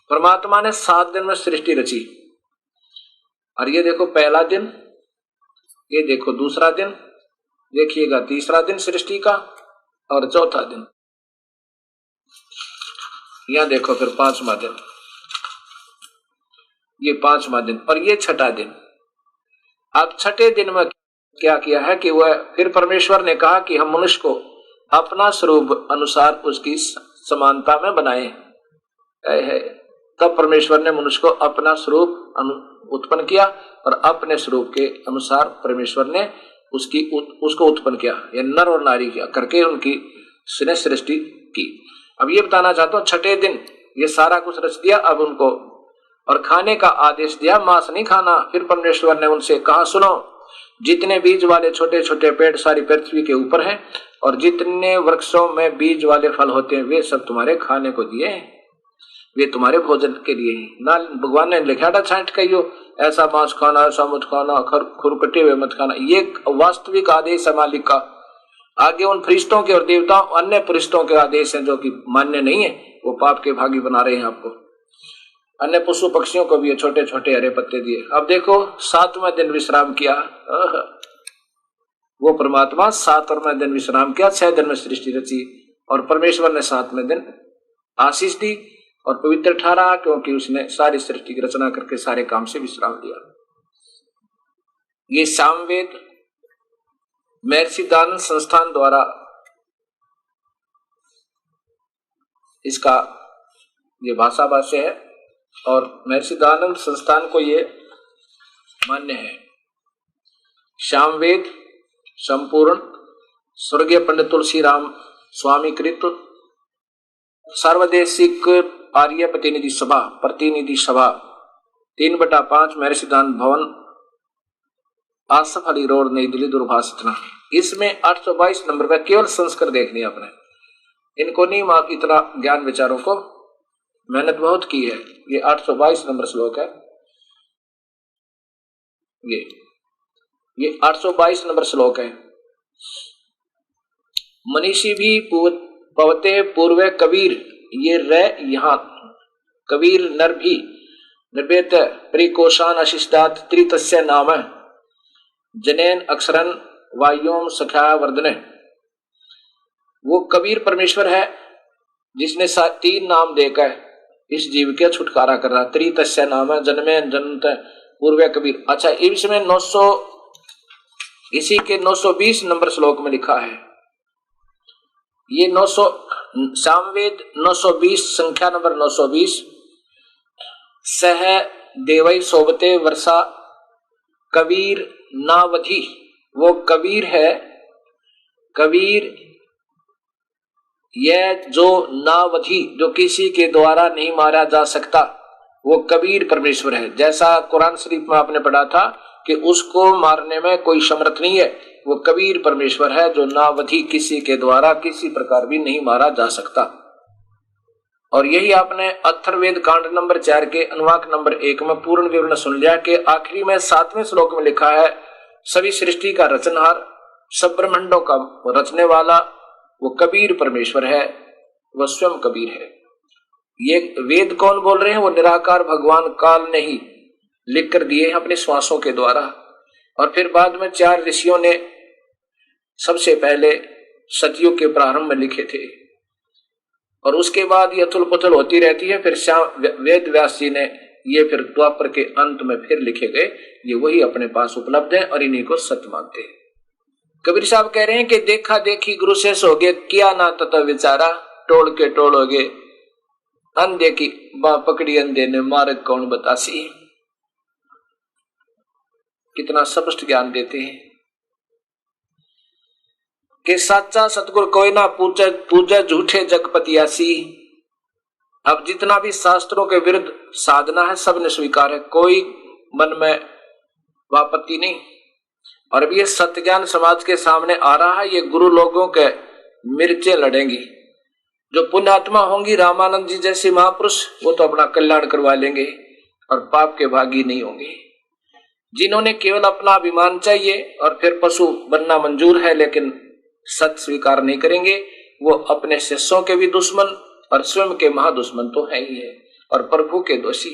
परमात्मा ने 7 दिन में सृष्टि रची। और ये देखो पहला दिन, ये देखो दूसरा दिन, देखिएगा तीसरा दिन सृष्टि का, और चौथा दिन। यहां देखो फिर 5वां दिन, ये 5वां दिन, और ये 6ठा दिन। अब 6ठे दिन में क्या किया है कि वह फिर परमेश्वर ने कहा कि हम मनुष्य को अपना स्वरूप अनुसार उसकी समानता में बनाए है। तब परमेश्वर ने मनुष्य को अपना स्वरूप उत्पन्न किया और अपने स्वरूप के अनुसार परमेश्वर ने उसको उत्पन्न किया, या नर और नारी किया करके उनकी सृष्टि की। अब ये बताना चाहता हूं, 6ठे दिन ये सारा कुछ रच दिया। अब उनको और खाने का आदेश दिया, मांस नहीं खाना। फिर परमेश्वर ने उनसे कहा, सुनो, जितने बीज वाले छोटे छोटे पेड़ सारी पृथ्वी के ऊपर हैं और जितने वृक्षों में बीज वाले फल होते हैं वे सब तुम्हारे खाने को दिए हैं, वे तुम्हारे भोजन के लिए ही। ना भगवान ने लिखा था छांट कहियो ऐसा मांस खाना, ऐसा मत खाना, खुरकटे हुए मत खाना। ये वास्तविक आदेश है मालिक का। आगे उन फरिश्तों के और देवताओं अन्य फरिश्तों के आदेश हैं जो कि मान्य नहीं है, वो पाप के भागी बना रहे हैं आपको। अन्य पशु पक्षियों को भी छोटे छोटे हरे पत्ते दिए। अब देखो 7वां दिन विश्राम किया। वो परमात्मा 7वां दिन विश्राम किया, 6 दिन में सृष्टि रची, और परमेश्वर ने 7वें दिन आशीष दी और पवित्र ठहरा, क्योंकि उसने सारी सृष्टि की रचना करके सारे काम से विश्राम लिया। ये सामवेद महर्षि दयानंद संस्थान द्वारा इसका ये भाषा भाष्य है और महर्षि दयानंद संस्थान को ये मान्य है। सामवेद संपूर्ण स्वर्गीय पंडित तुलसी राम स्वामी कृत सर्वदेशिक आर्य प्रतिनिधि सभा 3/5 महर्षि दयानंद भवन, आसफ अली रोड, नई दिल्ली, दूरभाष। इसमें 822 नंबर पे केवल संस्कृत देखनी है आपने, इनको नहीं माफ। इतना ज्ञान विचारों को मेहनत बहुत की है। ये 822 नंबर श्लोक है, ये 822 नंबर श्लोक है। मनीषी भी पवते पूर्व कबीर, ये रे यहाँ कबीर नर भी निर्वेत प्रिकोशान अशिष्टात त्रितस्य नाम जनेन अक्षरन वायुम सखा वर्धने। वो कबीर परमेश्वर है जिसने 3 नाम देकर इस जीव के छुटकारा कर रहा। त्रितस्य नाम है जन्मे जन्त पूर्व कबीर। अच्छा, इसमें 900 इसी के 920 नंबर श्लोक में लिखा है, ये 900 सामवेद 920 संख्या नंबर 920। सह देवई सोबते वर्षा कबीर नावधि। वो कबीर है, कबीर यह जो नावधि, जो किसी के द्वारा नहीं मारा जा सकता, वो कबीर परमेश्वर है। जैसा कुरान शरीफ में आपने पढ़ा था कि उसको मारने में कोई समर्थ नहीं है, वो कबीर परमेश्वर है जो नावधि, किसी के द्वारा किसी प्रकार भी नहीं मारा जा सकता। और यही आपने अथर्ववेद कांड नंबर 4 के अनुवाक नंबर 1 में पूर्ण विवरण सुन लिया कि आखिरी में 7वें श्लोक में लिखा है, सभी सृष्टि का रचनहार, सब ब्रह्मांडों का रचने वाला वो कबीर परमेश्वर है, वह स्वयं कबीर है। ये वेद कौन बोल रहे हैं? वो निराकार भगवान काल ने ही लिख कर दिए हैं अपने श्वासों के द्वारा। और फिर बाद में 4 ऋषियों ने सबसे पहले सतयुग के प्रारंभ में लिखे थे, और उसके बाद ये अथुल पुथल होती रहती है। फिर वेद व्यास जी ने ये फिर द्वापर के अंत में फिर लिखे गए, ये वही अपने पास उपलब्ध है और इन्हीं को सत्य मानते हैं। कबीर साहब कह रहे हैं कि देखा देखी गुरु से सोगे, किया ना तथा विचारा, टोल के टोलोगे, अंधे की बाँ पकड़ी अंधे ने, मार्ग कौन बतासी। कितना स्पष्ट ज्ञान देते हैं कि साचा सतगुर कोई ना पूछे, पूजे झूठे जगपतियासी। अब जितना भी शास्त्रों के विरुद्ध साधना है सबने स्वीकार है, कोई मन में आपत्ति नहीं। और अब ये सत्य ज्ञान समाज के सामने आ रहा है, ये गुरु लोगों के मिर्चे लड़ेंगी। जो पुण्यात्मा होंगी, रामानंद जी जैसे महापुरुष, वो तो अपना कल्याण करवा लेंगे और पाप के भागी नहीं होंगे। जिन्होंने केवल अपना अभिमान चाहिए और फिर पशु बनना मंजूर है लेकिन सत्य स्वीकार नहीं करेंगे, वो अपने शिष्यों के भी दुश्मन और स्वयं के महादुश्मन तो है ही है, और प्रभु के दोषी।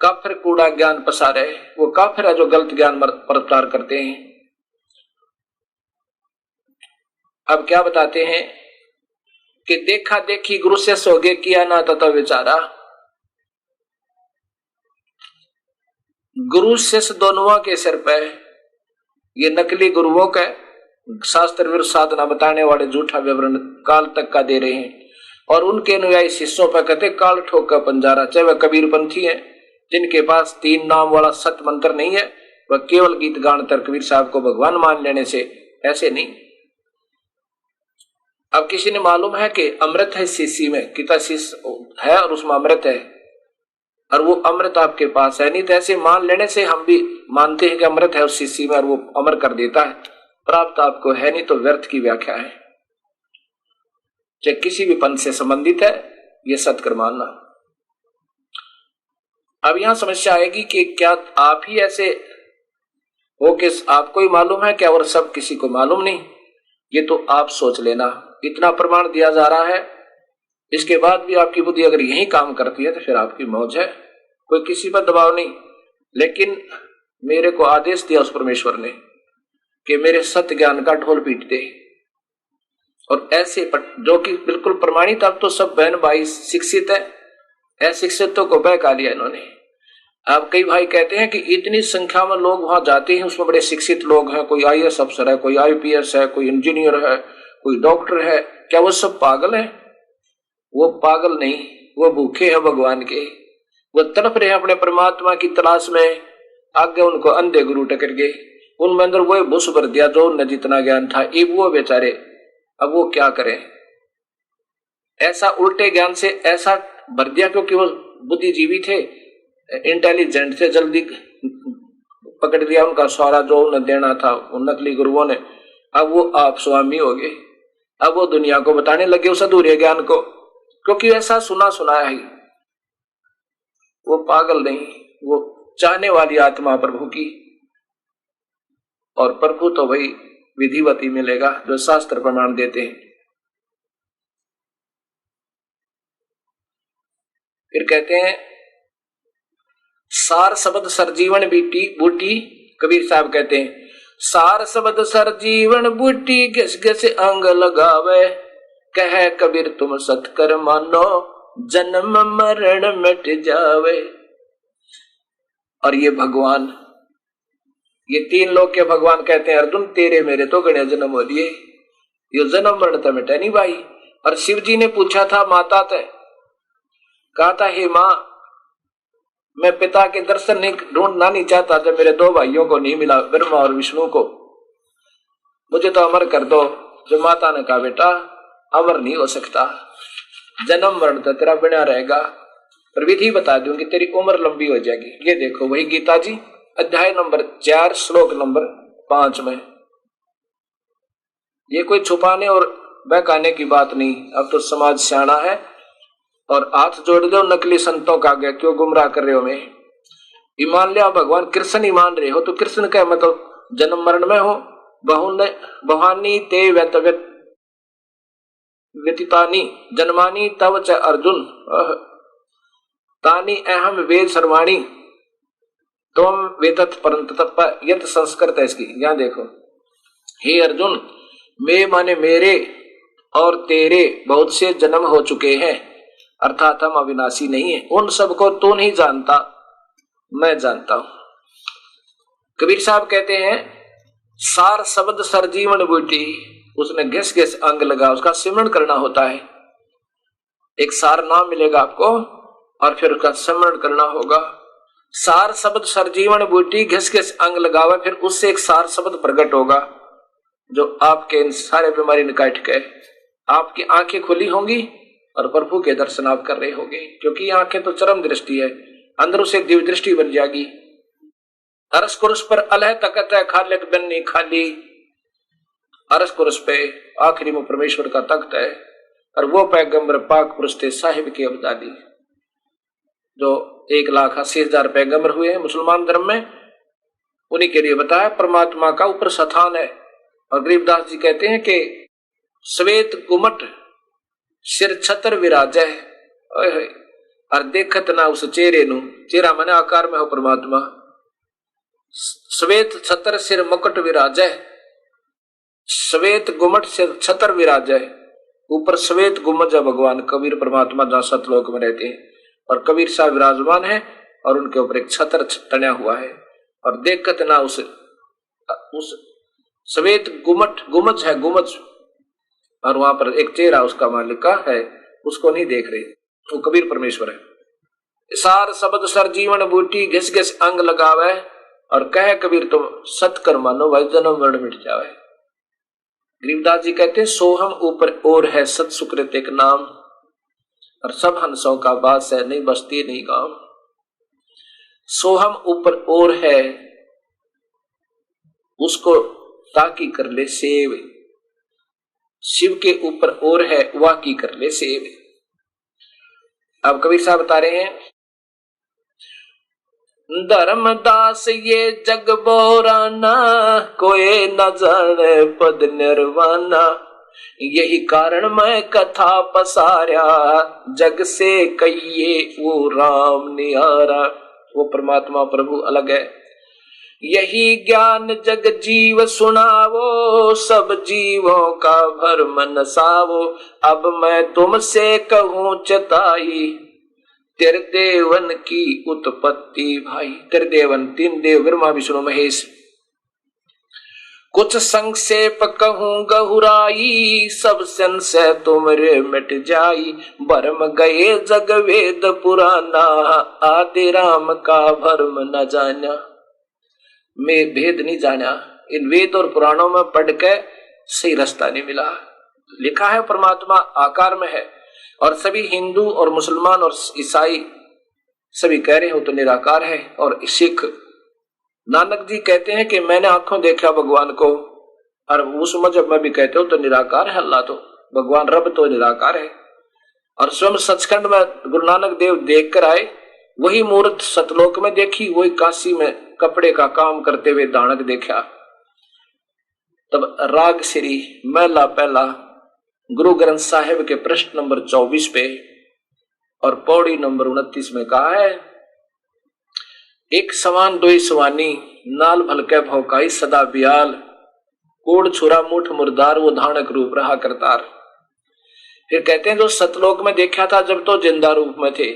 काफिर कूड़ा ज्ञान पसारे, वो काफिर है जो गलत ज्ञान प्रचार करते हैं। अब क्या बताते हैं कि देखा देखी गुरु से सोगे, किया ना तथा विचारा। गुरु शिष्य दोनों के सिर पे ये नकली गुरुओं का शास्त्र विरुद्ध साधना बताने वाले झूठा विवरण काल तक का दे रहे हैं, और उनके अनुयायी शिष्यों पर कहते काल ठोक का पंजारा। चाहे वह कबीर पंथी है जिनके पास 3 नाम वाला सत मंत्र नहीं है, वह केवल गीत गान तर कबीर साहब को भगवान मान लेने से, ऐसे नहीं। अब किसी ने मालूम है कि अमृत है शीशी में, कितना शीश है और उसमें अमृत है, और वो अमृत आपके पास है नहीं, तो ऐसे मान लेने से हम भी मानते हैं कि अमृत है उस शीशी में और वो अमर कर देता है, प्राप्त आपको है नहीं, तो व्यर्थ की व्याख्या है। चाहे किसी भी पंथ से संबंधित है, ये सत्कर मानना। अब यहां समस्या आएगी कि क्या आप ही ऐसे हो कि आपको ही मालूम है क्या और सब किसी को मालूम नहीं? ये तो आप सोच लेना। इतना प्रमाण दिया जा रहा है, इसके बाद भी आपकी बुद्धि अगर यही काम करती है तो फिर आपकी मौज है, कोई किसी पर दबाव नहीं। लेकिन मेरे को आदेश दिया उस परमेश्वर ने कि मेरे सत्य ज्ञान का ढोल पीट दे, और ऐसे जो कि बिल्कुल प्रमाणित, अब तो सब बहन भाई शिक्षित है, अशिक्षितों को बहका लिया इन्होंने। अब कई भाई कहते हैं कि इतनी संख्या में लोग वहां जाते हैं, उसमें बड़े शिक्षित लोग हैं, कोई IAS अफसर है, कोई IPS है, कोई इंजीनियर है, कोई डॉक्टर है, क्या वो सब पागल है? वो पागल नहीं, वो भूखे हैं भगवान के, वो तड़प रहे हैं अपने परमात्मा की तलाश में। आगे उनको अंधे गुरु टकर गए, उनमें अंदर वो भूस भर दिया जो उनने जितना ज्ञान था, ये वो बेचारे अब वो क्या करें? ऐसा उल्टे ज्ञान से ऐसा भर दिया, क्योंकि वो बुद्धिजीवी थे, इंटेलिजेंट थे, जल्दी पकड़ लिया उनका सारा जो उन्हें देना था उन नकली गुरुओं ने। अब वो आप स्वामी हो गए, अब वो दुनिया को बताने लगे उस अधूरे ज्ञान को, क्योंकि ऐसा सुना सुनाया ही। वो पागल नहीं, वो चाहने वाली आत्मा प्रभु की, और प्रभु तो वही विधिवती मिलेगा जो शास्त्र प्रमाण देते हैं। फिर कहते हैं सार शब्द सरजीवन बूटी। कबीर साहब कहते हैं सार शब्द सरजीवन बूटी, घिस घिस अंग लगावे, कह कबीर तुम सत्कर मानो, जन्म मरण मिट जावे। और ये भगवान, ये 3 लोग के भगवान कहते हैं अर्जुन तेरे मेरे तो गणे जन्म हो लिए, ये जन्म मरण तो मिटे नहीं भाई। और शिव जी ने पूछा था माता ते, कहा था हे माँ मैं पिता के दर्शन नहीं ढूंढना नहीं चाहता जब मेरे दो भाइयों को नहीं मिला, ब्रह्मा और विष्णु को, मुझे तो अमर कर दो। जो माता ने कहा बेटा अमर नहीं हो सकता, जन्म मरण तो तेरा बना रहेगा, पर विधि बता दूंगी तेरी उम्र लंबी हो जाएगी। ये देखो वही गीता जी अध्याय नंबर 4 श्लोक नंबर 5 में। ये कोई छुपाने और बहकाने की बात नहीं, अब तो समाज सियाना है। और हाथ जोड़ दो नकली संतों का आगे, क्यों गुमराह कर रहे हो? मैं ईमान लिया भगवान कृष्ण ही मान रहे हो तो कृष्ण का मतलब जन्म मरण में हो। बहुनी ते व्यतीतानी जन्मानी तव च अर्जुन तानी अहम वेद सर्वाणी तुम वेदत परंत तप यत संस्कृत है इसकी। यहां देखो, हे अर्जुन मैं माने मेरे और तेरे बहुत से जन्म हो चुके हैं, अर्थात हम अविनाशी नहीं है। उन सबको तू नहीं जानता, मैं जानता हूं। कबीर साहब कहते हैं सार शब्द सरजीवन बूटी, उसने घिस घिस अंग लगा, उसका सिमरण करना होता है। एक सार नाम मिलेगा आपको और फिर उसका सिमरण करना होगा। सार शब्द सरजीवन बूटी घिस घिस अंग लगावा, फिर उससे एक सार शब्द प्रकट होगा जो आपके इन सारे बीमारी निकाट के आपकी आंखें खुली होंगी और प्रभु के दर्शन आप कर रहे होंगे। क्योंकि आंखें तो चरम दृष्टि है, अंदर से दिव्य दृष्टि बन जाएगी। अरस कुरुस पर अलह तकत है खालिक बननी खाली, अरस कुरुस पे आखिरी में परमेश्वर का तख्त है। और वो पैगंबर पाक पुरुष थे साहिब की अब्दाली, जो 1,80,000 पैगंबर हुए हैं मुसलमान धर्म में, उन्हीं के लिए बताया परमात्मा का ऊपर स्थान है। और गरीबदास जी कहते हैं कि श्वेत गुमट सिर छतर विराज है, और देखत ना उस चेहरे नु, चेहरा माने आकार में हो परमात्मा। श्वेत छतर सिर मुकुट विराज है, श्वेत गुमट सिर छतर विराज है, ऊपर श्वेत गुमज है भगवान कबीर परमात्मा जहां सतलोक में रहते हैं। और कबीर साहब विराजमान है और उनके ऊपर एक छतर टना हुआ है। और देखत ना उस श्वेत गुमट गुमज है गुमज, और वहां पर एक चेहरा उसका मालिक का है, उसको नहीं देख रहे, वो कबीर परमेश्वर है। सार शब्द सर जीवन बूटी घिस घिस अंग लगावे, और कहे कबीर तुम सत कर मानो भाई जन्म मरण मिट जावे। गरीबदास जी कहते हैं सोहम ऊपर और है सत सुकृत एक नाम, और सब हंसों का बास है नहीं बसती नहीं गांव। सोहम ऊपर और है उसको ताकी कर ले सेव, शिव के ऊपर और है वाकी कर ले सेव। अब कबीर साहब बता रहे हैं धर्मदास ये जग बोराना, कोई न जाने पद निर्वाणा, यही कारण मैं कथा पसारा, जग से कहिए वो राम निहारा। वो परमात्मा प्रभु अलग है। यही ज्ञान जग जीव सुनावो, सब जीवों का भरम नसावो, अब मैं तुमसे कहूं चताई, तेरे देवन की उत्पत्ति भाई। तेरे देवन 3 देव ब्रह्मा विष्णु महेश। कुछ संक्षेप कहूं गहुराई, सब संशय तुमरे मिट जाई, भरम गए जग वेद पुराना, आदि राम का भरम न जाना। मैं भेद नहीं जाना, इन वेद और पुराणों में पढ़ के सही रास्ता नहीं मिला। लिखा है परमात्मा आकार में है, और सभी हिंदू और मुसलमान और ईसाई सभी कह रहे हो तो निराकार है। और सिख नानक जी कहते हैं कि मैंने आंखों देखा भगवान को, और उस मजहब में भी कहते हो तो निराकार है अल्लाह, तो भगवान रब तो निराकार है। और स्वयं सचखंड में गुरु नानक देव देख कर आए, वही मूर्त सतलोक में देखी, वही काशी में कपड़े का काम करते हुए दानक देखा। तब राग श्री महला पहला गुरु ग्रंथ साहिब के पृष्ठ नंबर 24 पे और पौड़ी नंबर 29 में कहा है, एक समान दोई सवानी, नाल भलके भौकाई सदा बियाल, कोड़ छुरा मुठ मुर्दार, वो धानक रूप रहा करतार। फिर कहते हैं जो सतलोक में देखा था जब तो जिंदा रूप में थे,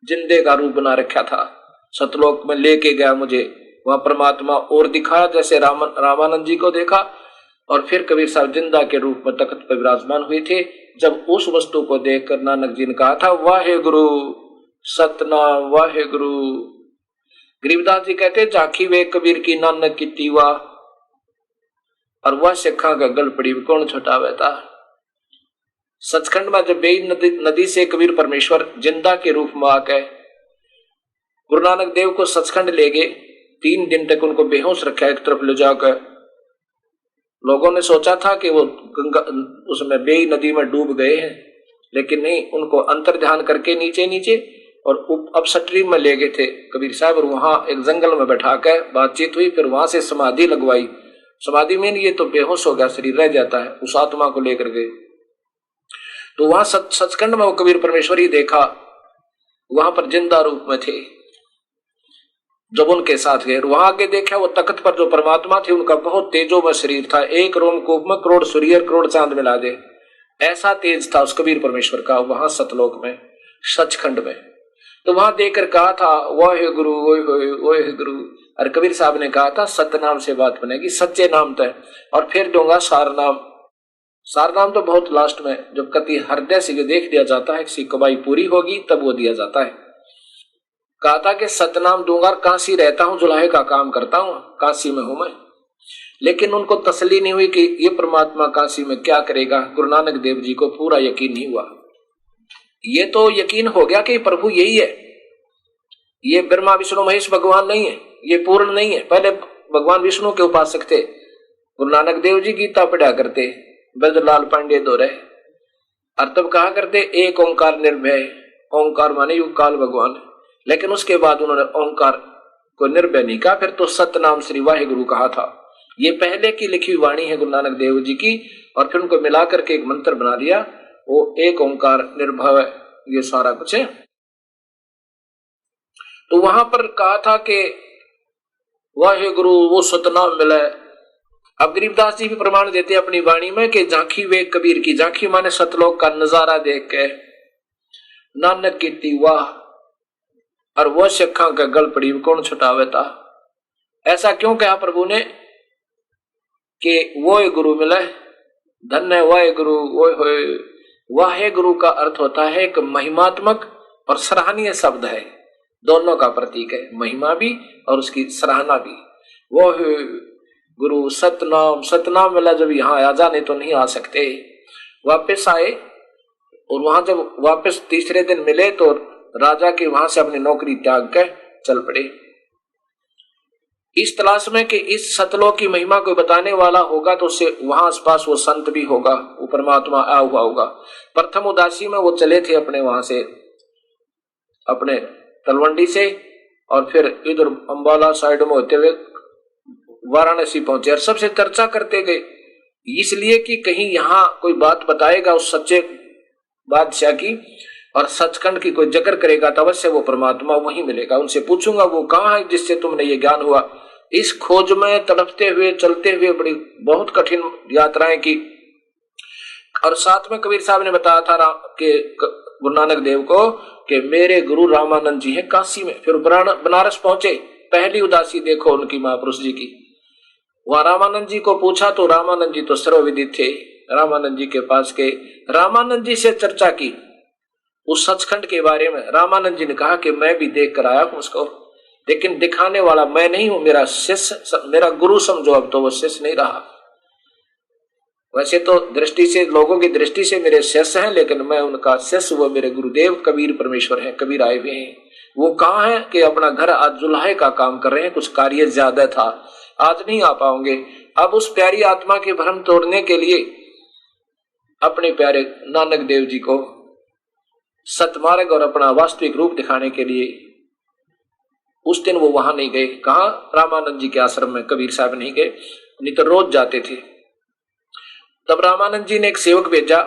जिंदे का रूप बना रखा था, सतलोक में लेके गया मुझे, वहां परमात्मा और दिखाया, जैसे रामानंद जी को देखा और फिर कबीर साहब जिंदा के रूप में तख्त पर विराजमान हुए थे। जब उस वस्तु को देखकर नानक जी ने कहा था, वाहे गुरु सतनाम वाहे गुरु। गरीबदास जी कहते, झांकी वे कबीर की नानक की तीवा, और वह सिखा का गल पड़ी कौन छुटावे था। सचखंड में जब बेई नदी से कबीर परमेश्वर जिंदा के रूप में आकर गुरु नानक देव को सचखंड ले गए, 3 दिन तक उनको बेहोश रखा एक तरफ ले जाकर। लोगों ने सोचा था कि वो गंगा उसमें बेई नदी में डूब गए हैं, लेकिन नहीं, उनको अंतर ध्यान करके नीचे नीचे और अपस्ट्रीम में ले गए थे कबीर साहब, और वहां एक जंगल में बैठाकर बातचीत हुई। फिर वहां से समाधि लगवाई। समाधि में ये तो बेहोश हो गया, शरीर रह जाता है, उस आत्मा को लेकर गए। तो वहां सचखंड में वो कबीर परमेश्वर ही देखा, वहां पर जिंदा रूप में थे। जब उनके साथ गए वहां आगे देखा, वो तख्त पर जो परमात्मा थे उनका बहुत तेजोमय शरीर था, एक रोमकूप में करोड़ सूर्य करोड़ चांद मिला दे, ऐसा तेज था उस कबीर परमेश्वर का वहां सतलोक में, सचखंड में। तो वहां देखकर कहा था, वाहे गुरु वाहे गुरु। और कबीर साहब ने कहा था, सतनाम से बात बनेगी, सच्चे नाम तय, और फिर दूंगा सारनाम। सारनाम तो बहुत लास्ट में, जब कति हृदय से देख दिया जाता है, किसी कमाई पूरी होगी तब वो दिया जाता है। कहा था कि सतनाम दूंगा, काशी रहता हूं, जुलाहे का काम करता हूं, काशी में हूं मैं। लेकिन उनको तसल्ली नहीं हुई कि ये परमात्मा काशी में क्या करेगा। गुरु नानक देव जी को पूरा यकीन नहीं हुआ। ये तो यकीन हो गया कि प्रभु यही है, ये ब्रह्मा विष्णु महेश भगवान नहीं है, ये पूर्ण नहीं है। पहले भगवान विष्णु के उपासक थे। गुरु नानक देव जी गीता पढ़ा करते, ब्रजलाल पांडे दोहरे, और तब कहा करते एक ओंकार निर्भय, ओंकार माने युग काल भगवान। लेकिन उसके बाद उन्होंने ओंकार को निर्भय नहीं कहा, फिर तो सतनाम श्री वाहे गुरु कहा था। ये पहले की लिखी हुई वाणी है गुरु नानक देव जी की, और फिर उनको मिला करके एक मंत्र बना दिया, वो एक ओंकार निर्भय, ये सारा कुछ है। तो वहां पर कहा था कि वाहे गुरु वो सतनाम मिला। अब गरीबदास जी भी प्रमाण देते अपनी वाणी में कि झांकी वे कबीर की, झांकी माने सतलोक का नजारा देख के नानक की तीवा, और वो सिखा का गल पड़ी कौन छुटावे था। ऐसा क्यों कहा प्रभु ने कि वो गुरु मिले, धन्य वाहे गुरु वो होए। वाहे गुरु का अर्थ होता है एक महिमात्मक और सराहनीय शब्द है, दोनों का प्रतीक है, महिमा भी और उसकी सराहना भी। वो गुरु सतनाम, सतनाम मिला। जब यहाँ आ जाने तो नहीं आ सकते, वापस आए, और वहां जब वापस तीसरे दिन मिले तो राजा के वहां से अपनी नौकरी त्याग कर चल पड़े, इस तलाश में कि इस सतलोक की महिमा को बताने वाला होगा तो उससे वहां आसपास वो संत भी होगा, वो परमात्मा आया हुआ होगा। प्रथम उदासी में वो चले थे अपने वहां से, अपने तलवंडी से, और फिर इधर अंबाला साइड में होते हुए वाराणसी पहुंचे, और सबसे चर्चा करते गए, इसलिए कि कहीं यहाँ कोई बात बताएगा उस सच्चे बादशाह की, और सचखंड की कोई जिक्र करेगा तो अवश्य वो परमात्मा वहीं मिलेगा। उनसे पूछूंगा वो कहाँ है जिससे तुमने ये ज्ञान हुआ। इस खोज में तड़पते हुए चलते हुए बड़ी बहुत कठिन यात्राएं की, और साथ में कबीर साहब ने बताया था कि गुरु नानक देव को कि मेरे गुरु रामानंद जी हैं काशी में। फिर बनारस पहुंचे, पहली उदासी देखो उनकी महापुरुष जी की। वहां रामानंद जी को पूछा तो रामानंद जी तो सर्वविदित थे, रामानंद जी के पास गए, रामानंद जी से चर्चा की उस सचखंड के बारे में। रामानंद जी ने कहा कि मैं भी देख कर आया हूं उसको, लेकिन दिखाने वाला मैं नहीं हूं, मेरा शिष्य, मेरा गुरु समझो। अब तो वो शिष्य नहीं रहा, वैसे तो दृष्टि से, लोगों की दृष्टि से मेरे शिष्य हैं, लेकिन मैं उनका शिष्य, वो मेरे गुरुदेव कबीर परमेश्वर हैं, कबीर आए हुए हैं। वो कहाँ है कि अपना घर आज जुलाहे का काम कर रहे हैं, कुछ कार्य ज्यादा था, आज नहीं आ पाओगे। अब उस प्यारी आत्मा के भ्रम तोड़ने के लिए अपने प्यारे नानक देव जी को सतमार्ग और अपना वास्तविक रूप दिखाने के लिए उस दिन वो वहां नहीं गए। कहा? रामानंद जी के आश्रम में कबीर साहब नहीं गए, नहीं तो रोज जाते थे। तब रामानंद जी ने एक सेवक भेजा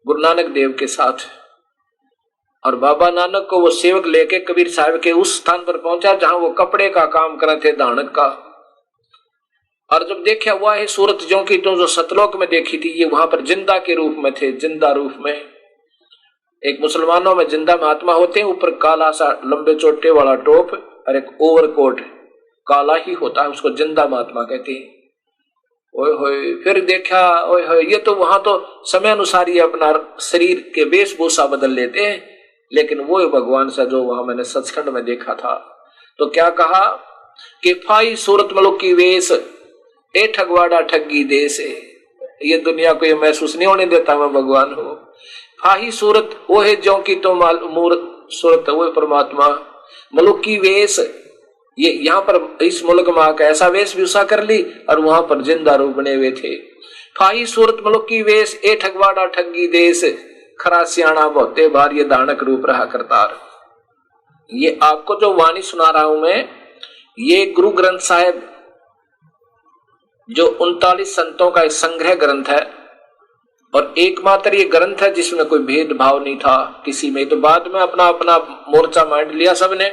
गुरु नानक देव के साथ, और बाबा नानक को वो सेवक लेके कबीर साहब के उस स्थान पर पहुंचा जहां वो कपड़े का काम कर रहे थे, धानक का। और जब देखा हुआ है सूरत ज्यों की तो जो सतलोक में देखी थी, ये वहां पर जिंदा के रूप में थे, जिंदा रूप में। एक मुसलमानों में जिंदा महात्मा होते हैं, ऊपर काला सा लंबे चोटे वाला टोप और एक ओवरकोट काला ही होता है, उसको जिंदा महात्मा कहते हैं। ओए होए, फिर देखा ओए होए, ये तो वहां तो समय अनुसार ही अपना शरीर के वेशभूषा बदल लेते हैं, लेकिन वो भगवान सा जो वहां मैंने सचखंड में देखा था। तो क्या कहा कि फाई सूरत मलुक की वेश, ए ठगवाड़ा ठगी देश है। ये दुनिया को ये महसूस नहीं होने देता मैं भगवान हूं। फाही सूरत वो है जो की तो मूर्त सूरत वो परमात्मा, मलुक की वेश, ये यहाँ पर इस मुल्क में आकर ऐसा वेशभूषा कर ली और वहां पर जिंदा रूप बने हुए थे। फाही सूरत मलुक की वेश, ए ठगवाड़ा ठगी देश, खरा सियाणा बहुते बार ये दानक रूप रहा करतार। ये आपको जो वाणी सुना रहा हूं मैं, ये गुरु ग्रंथ साहिब जो 39 संतों का एक संग्रह ग्रंथ है और एकमात्र ये ग्रंथ है जिसमें कोई भेदभाव नहीं था किसी में। तो बाद में अपना अपना मोर्चा मांड लिया सबने।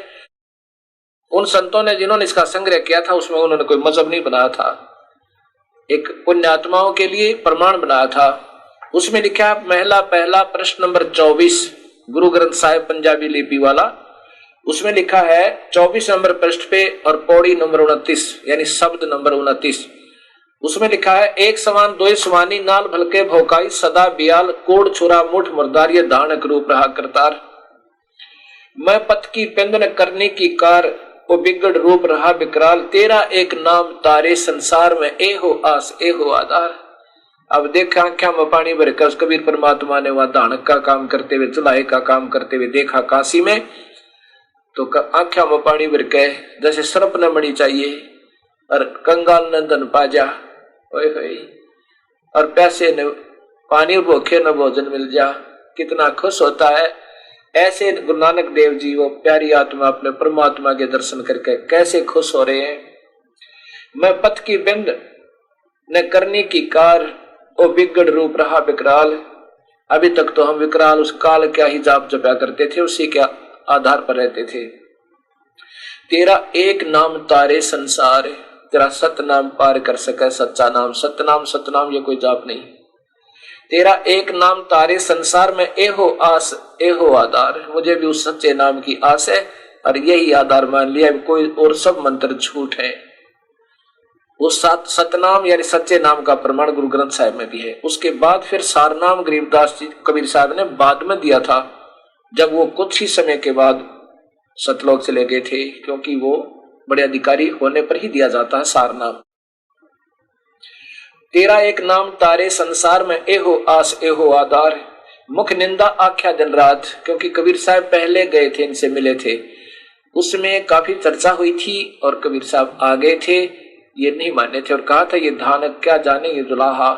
उन संतों ने जिन्होंने इसका संग्रह किया था उसमें उन्होंने कोई मजहब नहीं बनाया था, एक पुण्यात्माओं के लिए प्रमाण बनाया था। उसमें लिखा है महला पहला प्रश्न नंबर 24, गुरु ग्रंथ साहिब पंजाबी लिपि वाला। उसमें लिखा है 24 नंबर पृष्ठ पे और पौड़ी नंबर 29 यानी शब्द नंबर 29। उसमें लिखा है एक समान दो समानी नाल भलके भौकाई सदा बियाल कोड़ छुरा मुठ मुर्दार ये दानक रूप रहा करतार। मैं पथ की पिंदन करने की कार वो बिगड़ रूप रहा विकराल, तेरा एक नाम तारे संसार में ए हो आस ए हो आधार। अब देखा आंखों में पानी भर कर कबीर परमात्मा ने वहां दानक का काम करते हुए चुलाहे का काम करते हुए देखा काशी में, तो आंखों में पानी भर के जैसे सर्प न मणि चाहिए और कंगाल नंदन पाजा और पैसे न पानी भूखे न भोजन मिल जा, कितना खुश होता है। ऐसे गुरु नानक देव जी वो प्यारी आत्मा अपने परमात्मा के दर्शन करके कैसे खुश हो रहे हैं। मैं पथ की बिंद न करने की कार वो बिगड़ रूप रहा विकराल। अभी तक तो हम विकराल उस काल क्या ही जाप जपा करते थे, उसी के आधार पर रहते थे। तेरा एक नाम तारे संसार, तेरा सतनाम पार कर सके सच्चा नाम। सतनाम ये कोई जाप नहीं। तेरा एक नाम तारे संसार में ए हो आस ए हो आधार। मुझे भी उस सच्चे नाम की आस है और यही आधार मान लिया, कोई और सब मंत्र झूठ है। उस सतनाम यानी सच्चे नाम का प्रमाण गुरु ग्रंथ साहिब में भी है। उसके बाद फिर सारनाम गरीबदास जी कबीर साहब ने बाद में दिया था, जब वो कुछ ही समय के बाद सतलोक चले गए थे, क्योंकि वो बड़े अधिकारी होने पर ही दिया जाता है सारनाम। तेरा एक नाम तारे संसार में ए हो आस ए हो आधार, मुख निंदा आख्या दिन रात। क्योंकि कबीर साहब पहले गए थे, इनसे मिले थे, उसमें काफी चर्चा हुई थी और कबीर साहब आ गए थे, ये नहीं माने थे और कहा था ये धानक क्या जाने ये दुलाहा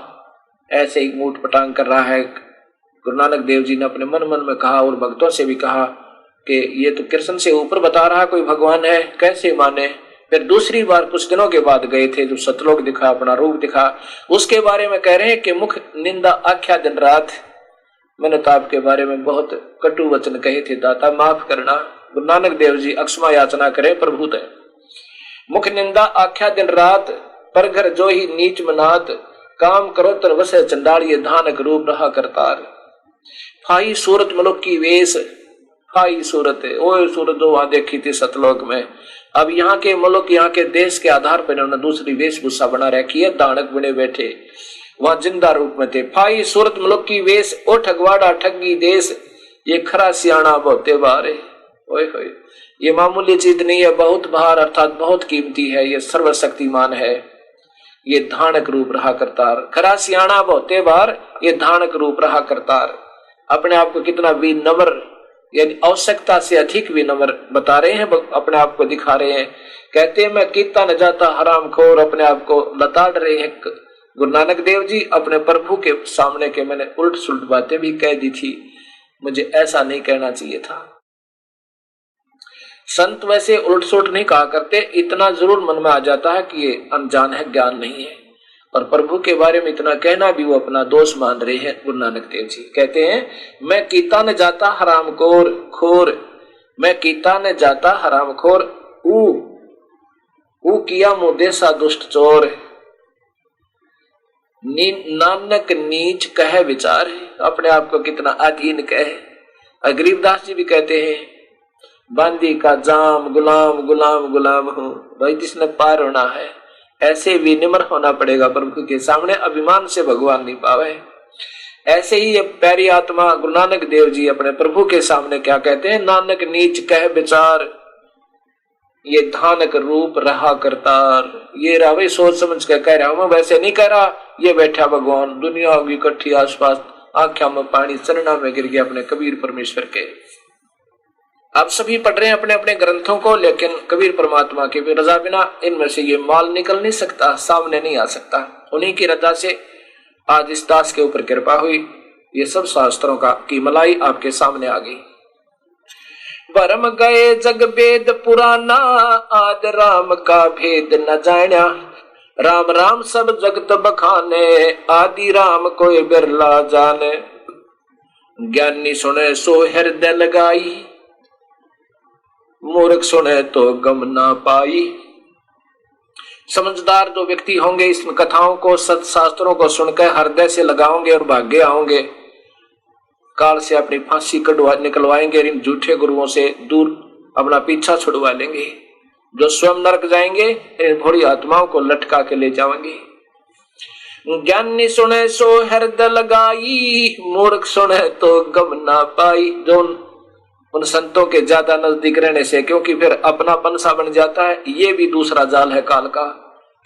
ऐसे ही मूठ पटांग कर रहा है। गुरु नानक देव जी ने अपने मन मन में कहा और भक्तों से भी कहा कि ये तो कृष्ण से ऊपर बता रहा कोई भगवान है, कैसे माने। फिर दूसरी बार कुछ दिनों के बाद गए थे, जो सतलोक दिखा, अपना रूप दिखा, उसके बारे में कह रहे हैं कि मुख निंदा आख्या दिन रात। मैंने तो आपके बारे में बहुत कटु वचन कहे थे, दाता माफ करना। गुरु नानक देव जी अक्षमा याचना करे प्रभु दे। मुख निंदा आख्या दिन रात, पर घर जो ही नीच मनात, काम करो तर वसे चंडाल ये धानक रूप रहा करतार। फाई सूरत मलुक की वेश, फाई सूरत है ओए सूरत जो वहां देखी थी सतलोक में। अब यहाँ के मुल्क यहाँ के देश के आधार पर इन्होंने दूसरी वेशभूषा बना रखी है, दानक बने बैठे वहां जिंदा रूप में थे। फाई सूरत मलुक की वेश, ओ ठगवाड़ा ठगी देश, ये खरा सियाणा बहुते बारे। ओए होए, ये मामूली चीज नहीं है, बहुत भार अर्थात बहुत कीमती है, ये सर्वशक्तिमान है, ये धानक रूप रहा करतार। खरा सियाणा बहुते बार, ये धानक रूप रहा करतार। अपने आप को कितना विनम्र यानी आवश्यकता से अधिक विनम्र बता रहे हैं, अपने आप को दिखा रहे हैं। कहते हैं मैं कीता न जाता हराम खोर, अपने आप को लताड़ रहे हैं गुरु नानक देव जी अपने प्रभु के सामने के। मैंने उल्ट सुलट बातें भी कह दी थी, मुझे ऐसा नहीं कहना चाहिए था। संत वैसे उल्ट सुलट नहीं कहा करते, इतना जरूर मन में आ जाता है कि ये अनजान है, ज्ञान नहीं है, और प्रभु के बारे में इतना कहना भी वो अपना दोष मान रहे हैं। गुरु नानक देव जी कहते हैं मैं कीता न जाता हराम खोर, मैं कीता न जाता हराम खोर, ऊ किया मुदे सा दुष्ट चोर, नानक नीच कहे विचार। अपने आप को कितना अधीन कहे। गरीबदास जी भी कहते हैं बांदी का जाम गुलाम गुलाम गुलाम हूं, भाई जिसने पार होना है ऐसे विनम्र होना पड़ेगा प्रभु के सामने, अभिमान से भगवान नहीं पावे। ऐसे ही ये प्यारी आत्मा गुरु नानक देव जी अपने प्रभु के सामने क्या कहते हैं, नानक नीच कह विचार ये धानक रूप रहा करतार। ये रावे सोच समझ के कह रहा हूं मैं, वैसे नहीं कह रहा। ये बैठा भगवान, दुनिया होगी इकट्ठी आसपास, आंखों में पानी, चरणों में गिर गया अपने कबीर परमेश्वर के। आप सभी पढ़ रहे हैं अपने अपने ग्रंथों को, लेकिन कबीर परमात्मा की रजा बिना इनमें से ये माल निकल नहीं सकता, सामने नहीं आ सकता। उन्हीं की रजा से आज इस दास के ऊपर कृपा हुई, ये सब शास्त्रों का की मलाई आपके सामने आ गई। भरम गए जग वेद पुराना, आज राम का भेद न जान्या। राम राम सब जगत बखाने, आदि राम कोई बिरला जाने। ज्ञानी सुने सो हृदय लगाई, मूर्ख सुने तो गम ना पाई। समझदार जो व्यक्ति होंगे इस कथाओं को, सत्शास्त्रों को सुनकर हृदय से लगाओगे और भाग्य आओगे, काल से अपनी फांसी निकलवाएंगे, इन झूठे गुरुओं से दूर अपना पीछा छुड़वा लेंगे। जो स्वयं नरक जाएंगे, इन भोली आत्माओं को लटका के ले जाएंगे। ज्ञानी सुने सो हृदय लगाई, मूर्ख सुने तो गम ना पाई। जो उन संतों के ज्यादा नजदीक रहने से, क्योंकि फिर अपनापन सा बन जाता है। ये भी दूसरा जाल है काल का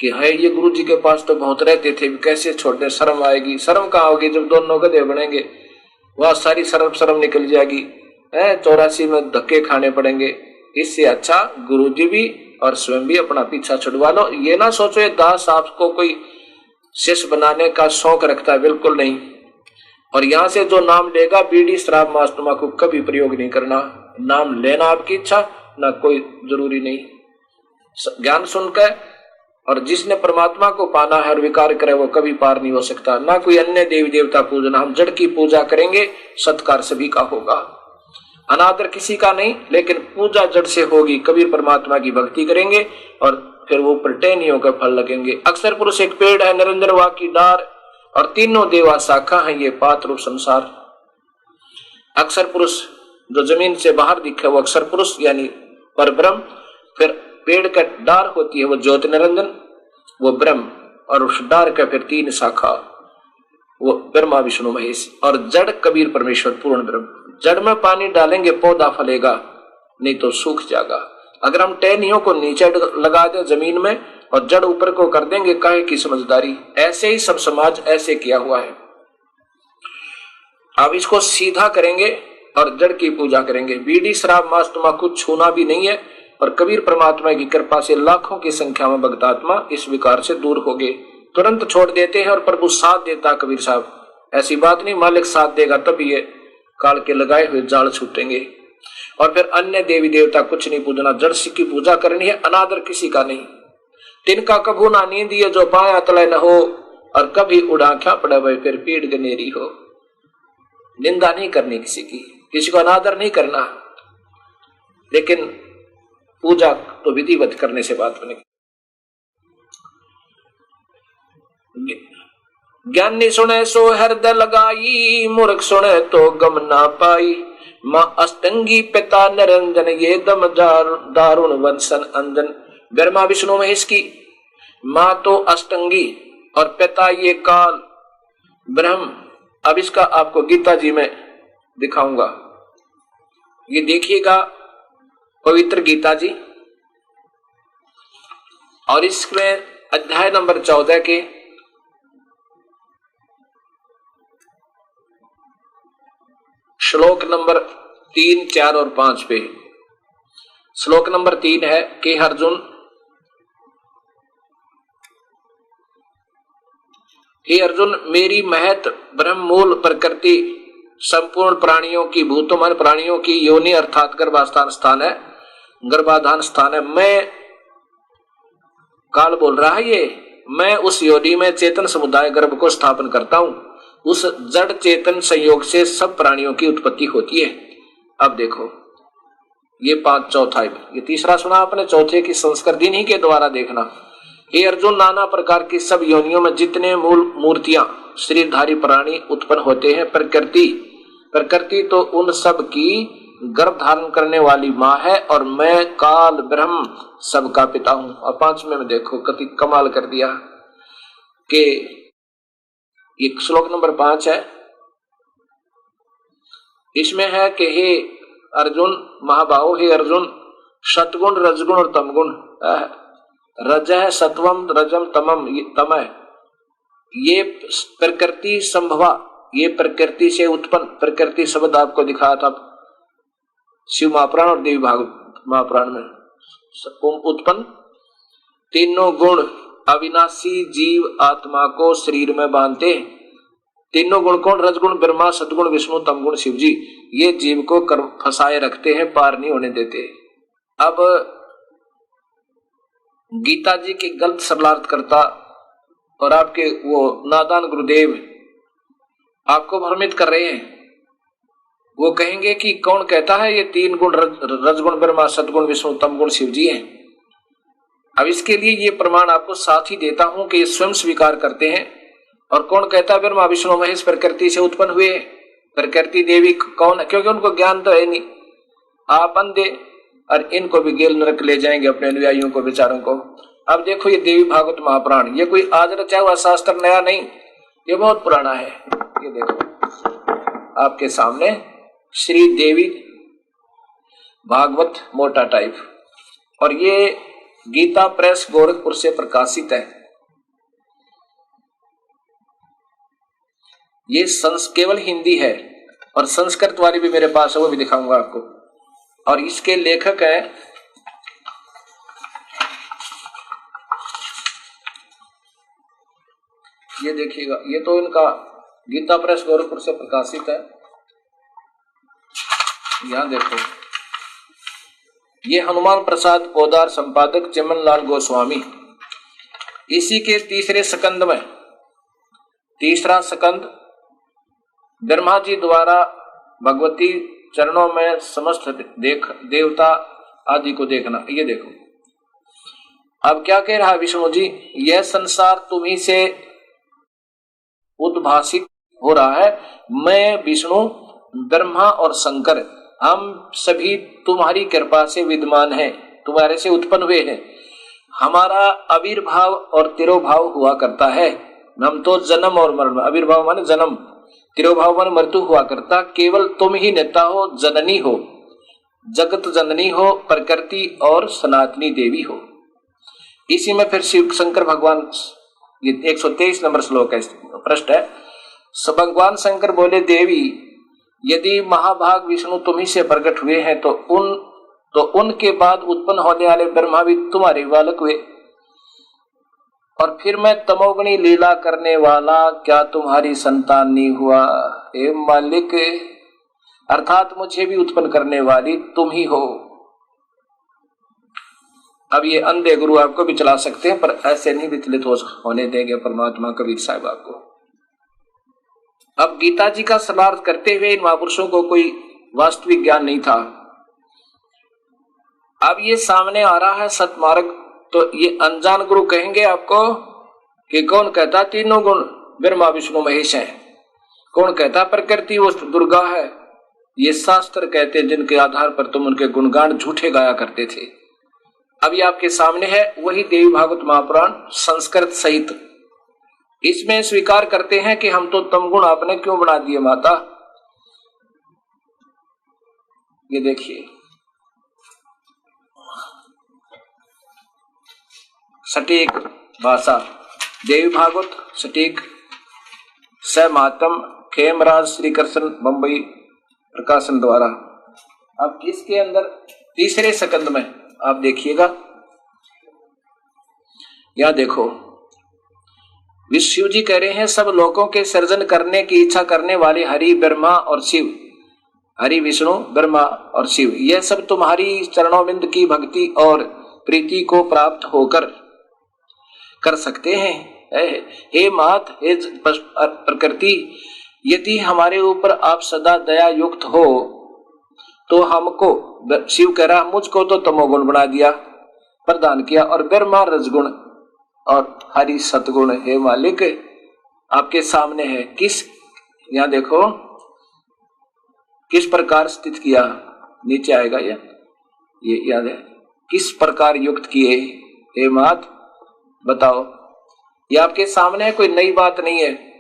कि है ये गुरु जी के पास तो बहुत रहते थे, कैसे छोड़ने, शर्म आएगी। शर्म कहाँ होगी जब दोनों गधे बनेंगे, वह सारी शर्म निकल जाएगी। 84 में धक्के खाने पड़ेंगे। इससे अच्छा गुरु जी भी और स्वयं भी अपना पीछा छुड़वा लो। ये ना सोचो ये दास आपको कोई शिष्य बनाने का शौक रखता है, बिल्कुल नहीं। और यहाँ से जो नाम लेगा, बीड़ी शराब मांस तंबाकू कभी प्रयोग नहीं करना। नाम लेना आपकी इच्छा, ना कोई जरूरी नहीं। ज्ञान सुनकर, और जिसने परमात्मा को पाना है और विकार करे वो कभी पार नहीं हो सकता। ना कोई अन्य देवी देवता पूजना, हम जड़ की पूजा करेंगे, सत्कार सभी का होगा, अनादर किसी का नहीं, लेकिन पूजा जड़ से होगी। कबीर परमात्मा की भक्ति करेंगे और फिर वो टहनियों का फल लगेंगे। अक्षर पुरुष एक पेड़ है, निरंजन वा की डार, और तीनों देवा शाखा है ये पात रूप संसार। अक्षर पुरुष जो जमीन से बाहर दिखे वो अक्षर पुरुष यानी परब्रह्म। फिर पेड़ का डार होती है वो ज्योति निरंजन, वो ब्रह्म। और उस डार का फिर 3 शाखा, वो ब्रह्मा विष्णु महेश। और जड़ कबीर परमेश्वर पूर्ण ब्रह्म। जड़ में पानी डालेंगे पौधा फलेगा, नहीं तो सूख जाएगा। अगर हम टहनियों को नीचे लगा दें जमीन में और जड़ ऊपर को कर देंगे, काहे की समझदारी। ऐसे ही सब समाज ऐसे किया हुआ है। अब इसको सीधा करेंगे और जड़ की पूजा करेंगे। बीड़ी शराब मांस तंबाकू छूना भी नहीं है। और कबीर परमात्मा की कृपा से लाखों की संख्या में भक्तात्मा इस विकार से दूर हो गए, तुरंत छोड़ देते हैं। और प्रभु साथ देता कबीर साहब, ऐसी बात नहीं, मालिक साथ देगा तब ये काल के लगाए हुए जाल छूटेंगे। और फिर अन्य देवी देवता कुछ नहीं पूजना, जड़ की पूजा करनी है, अनादर किसी का नहीं। तिनका कभू ना नींद ये जो पाया तले न हो, और कभी उड़ाख्या पड़े वह फिर पीड़ गनेरी हो। निंदा नहीं करनी किसी की, किसी को अनादर नहीं करना, लेकिन पूजा तो विधिवत करने से बात बनेगी। ज्ञानी सुने सो हृदय लगाई, मूर्ख सुने तो गम ना पाई। माँ अष्टंगी पिता निरंजन, ये दम दारुण वंशन अंजन। ब्रह्मा विष्णु महेश की माँ तो अष्टंगी और पिता ये काल ब्रह्म। अब इसका आपको गीता जी में दिखाऊंगा, ये देखिएगा पवित्र गीता जी। और इसमें अध्याय नंबर 14 के श्लोक नंबर 3, 4 और 5 पे। श्लोक नंबर 3 है कि अर्जुन, हे अर्जुन, मेरी महत ब्रह्म मूल प्रकृति संपूर्ण प्राणियों की, भूतोमान प्राणियों की योनि अर्थात गर्भाधान स्थान है, गर्भाधान स्थान है। मैं काल बोल रहा है ये, मैं उस योनि में चेतन समुदाय गर्भ को स्थापन करता हूं। उस जड़ चेतन संयोग से सब प्राणियों की उत्पत्ति होती है। अब देखो ये 5 चौथा, ये तीसरा सुना आपने, चौथे की संस्कृति नहीं के द्वारा देखना। हे अर्जुन, नाना प्रकार की सब योनियों में जितने मूल मूर्तियां शरीरधारी प्राणी उत्पन्न होते हैं, प्रकृति तो उन सब की गर्भ धारण करने वाली माँ है और मैं काल ब्रह्म सबका पिता हूं। और 5वें में देखो कति कमाल कर दिया कि ये श्लोक नंबर 5 है। इसमें है कि हे अर्जुन महाबाहो, हे अर्जुन, सतगुण रजगुण और तमगुण, रज है सत्वम रजम तमम तमय, ये प्रकृति संभवा, ये प्रकृति से उत्पन्न, प्रकृति शब्द आपको दिखाया था शिव महापुराण और देवी भागवत महापुराण में, उत्पन्न तीनों गुण अविनाशी जीव आत्मा को शरीर में बांधते। तीनों गुण कौन? रजगुण ब्रह्मा, सदगुण विष्णु, तमगुण शिव जी। ये जीव को फंसाए रखते हैं, पार नहीं होने देते। अब गीता जी की गलत सरलार्थ करता और आपके वो नादान गुरुदेव आपको भ्रमित कर रहे हैं। वो कहेंगे कि कौन कहता है ये 3 गुण रजगुण ब्रह्मा, सदगुण विष्णु, तमगुण शिव जी हैं। अब इसके लिए ये प्रमाण आपको साथ ही देता हूं कि ये स्वयं स्वीकार करते हैं। और कौन कहता है ब्रह्मा विष्णु महेश प्रकृति से उत्पन्न हुए? प्रकृति देवी कौन है? क्योंकि उनको ज्ञान तो है नहीं, आप अंधे, और इनको भी गेल नरक ले जाएंगे अपने अनुयायियों को, बेचारों को। अब देखो ये देवी भागवत महापुराण, ये कोई आज रचा हुआ शास्त्र नया नहीं, ये बहुत पुराना है। ये देखो आपके सामने श्री देवी भागवत मोटा टाइप, और ये गीता प्रेस गोरखपुर से प्रकाशित है। ये केवल हिंदी है और संस्कृत वाली भी मेरे पास है, वो भी दिखाऊंगा आपको। और इसके लेखक है ये देखिएगा, ये तो इनका गीता प्रेस गोरखपुर से प्रकाशित है। यहां देखो, ये हनुमान प्रसाद पोदार संपादक चिमन लाल गोस्वामी। इसी के तीसरे स्कंद में, तीसरा स्कंद, ब्रह्मा जी द्वारा भगवती चरणों में समस्त देवता आदि को देखना। ये देखो अब क्या कह रहा है विष्णु जी, यह संसार तुम्ही से उद्भासित हो रहा है। मैं विष्णु, ब्रह्मा और शंकर, हम सभी तुम्हारी कृपा से विद्यमान हैं, तुम्हारे से उत्पन्न हुए हैं। हमारा आविर्भाव और तिरोभाव हुआ करता है। हम तो जन्म और मरण, आविर्भाव माने जन्म, तिरोभाव माने मृत्यु हुआ करता। केवल तुम ही नेता हो, जननी हो, जगत जननी हो, प्रकृति और सनातनी देवी हो। इसी में फिर शिव शंकर भगवान, ये 123 नंबर श्लोक है, पृष्ठ है। भगवान शंकर बोले, देवी यदि महाभाग विष्णु तुम्ही से प्रकट हुए हैं तो उनके बाद उत्पन्न होने वाले ब्रह्मा भी तुम्हारे बालक हुए। और फिर मैं तमोगुणी लीला करने वाला क्या तुम्हारी संतान नहीं हुआ? हे मालिक, अर्थात मुझे भी उत्पन्न करने वाली तुम ही हो। अब ये अंधे गुरु आपको भी चला सकते हैं, पर ऐसे नहीं विचलित होने देंगे परमात्मा कबीर साहब आपको। अब गीता जी का सर्वार्थ करते हुए इन महापुरुषों को कोई वास्तविक ज्ञान नहीं था। अब ये सामने आ रहा है सतमार्ग, तो ये अनजान गुरु कहेंगे आपको कि कौन कहता तीनों गुण ब्रह्मा विष्णु महेश हैं, कौन कहता प्रकृति वो दुर्गा है। ये शास्त्र कहते जिनके आधार पर तुम उनके गुणगान झूठे गाया करते थे। अब ये आपके सामने है वही देवी भागवत महापुराण संस्कृत सहित। इसमें स्वीकार करते हैं कि हम तो तमगुण आपने क्यों बना दिए माता। ये देखिए, सटीक भाषा देवी भागवत, सटीक स मातम, खेमराज श्री कृष्ण बंबई प्रकाशन द्वारा। अब इसके अंदर तीसरे स्कंद में आप देखिएगा, यहां देखो शिव जी कह रहे हैं, सब लोगों के सृजन करने की इच्छा करने वाले हरि ब्रह्मा और शिव, हरि विष्णु ब्रह्मा और शिव, यह सब तुम्हारी चरणोबिंद की भक्ति और प्रीति को प्राप्त होकर कर सकते हैं। हे मात, हे प्रकृति, यदि हमारे ऊपर आप सदा दया युक्त हो तो हमको, शिव कह रहा मुझको तो तमोगुण बना दिया, प्रदान किया, और ब्रह्मा रजगुण और हरि सतगुण। हे मालिक, आपके सामने है। किस, यहां देखो किस प्रकार स्थित किया। नीचे आएगा ये याद है। किस प्रकार युक्त किए हे मात, बताओ। ये आपके सामने है, कोई नई बात नहीं है।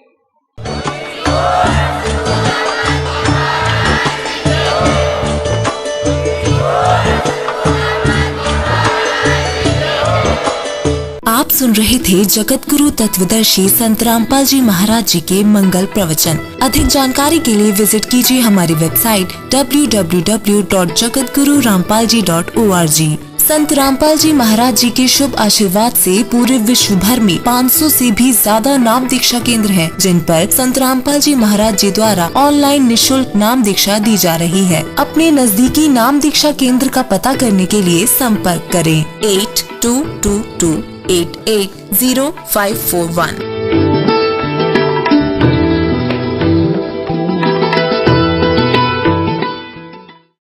आप सुन रहे थे जगत गुरु तत्वदर्शी संत रामपाल जी महाराज जी के मंगल प्रवचन। अधिक जानकारी के लिए विजिट कीजिए हमारी वेबसाइट www.jagatgururampalji.org। संत रामपाल जी महाराज जी के शुभ आशीर्वाद से पूरे विश्व भर में 500 से भी ज्यादा नाम दीक्षा केंद्र हैं, जिन पर संत रामपाल जी महाराज जी द्वारा ऑनलाइन निशुल्क नाम दीक्षा दी जा रही है। अपने नजदीकी नाम दीक्षा केंद्र का पता करने के लिए संपर्क करें 8222880541।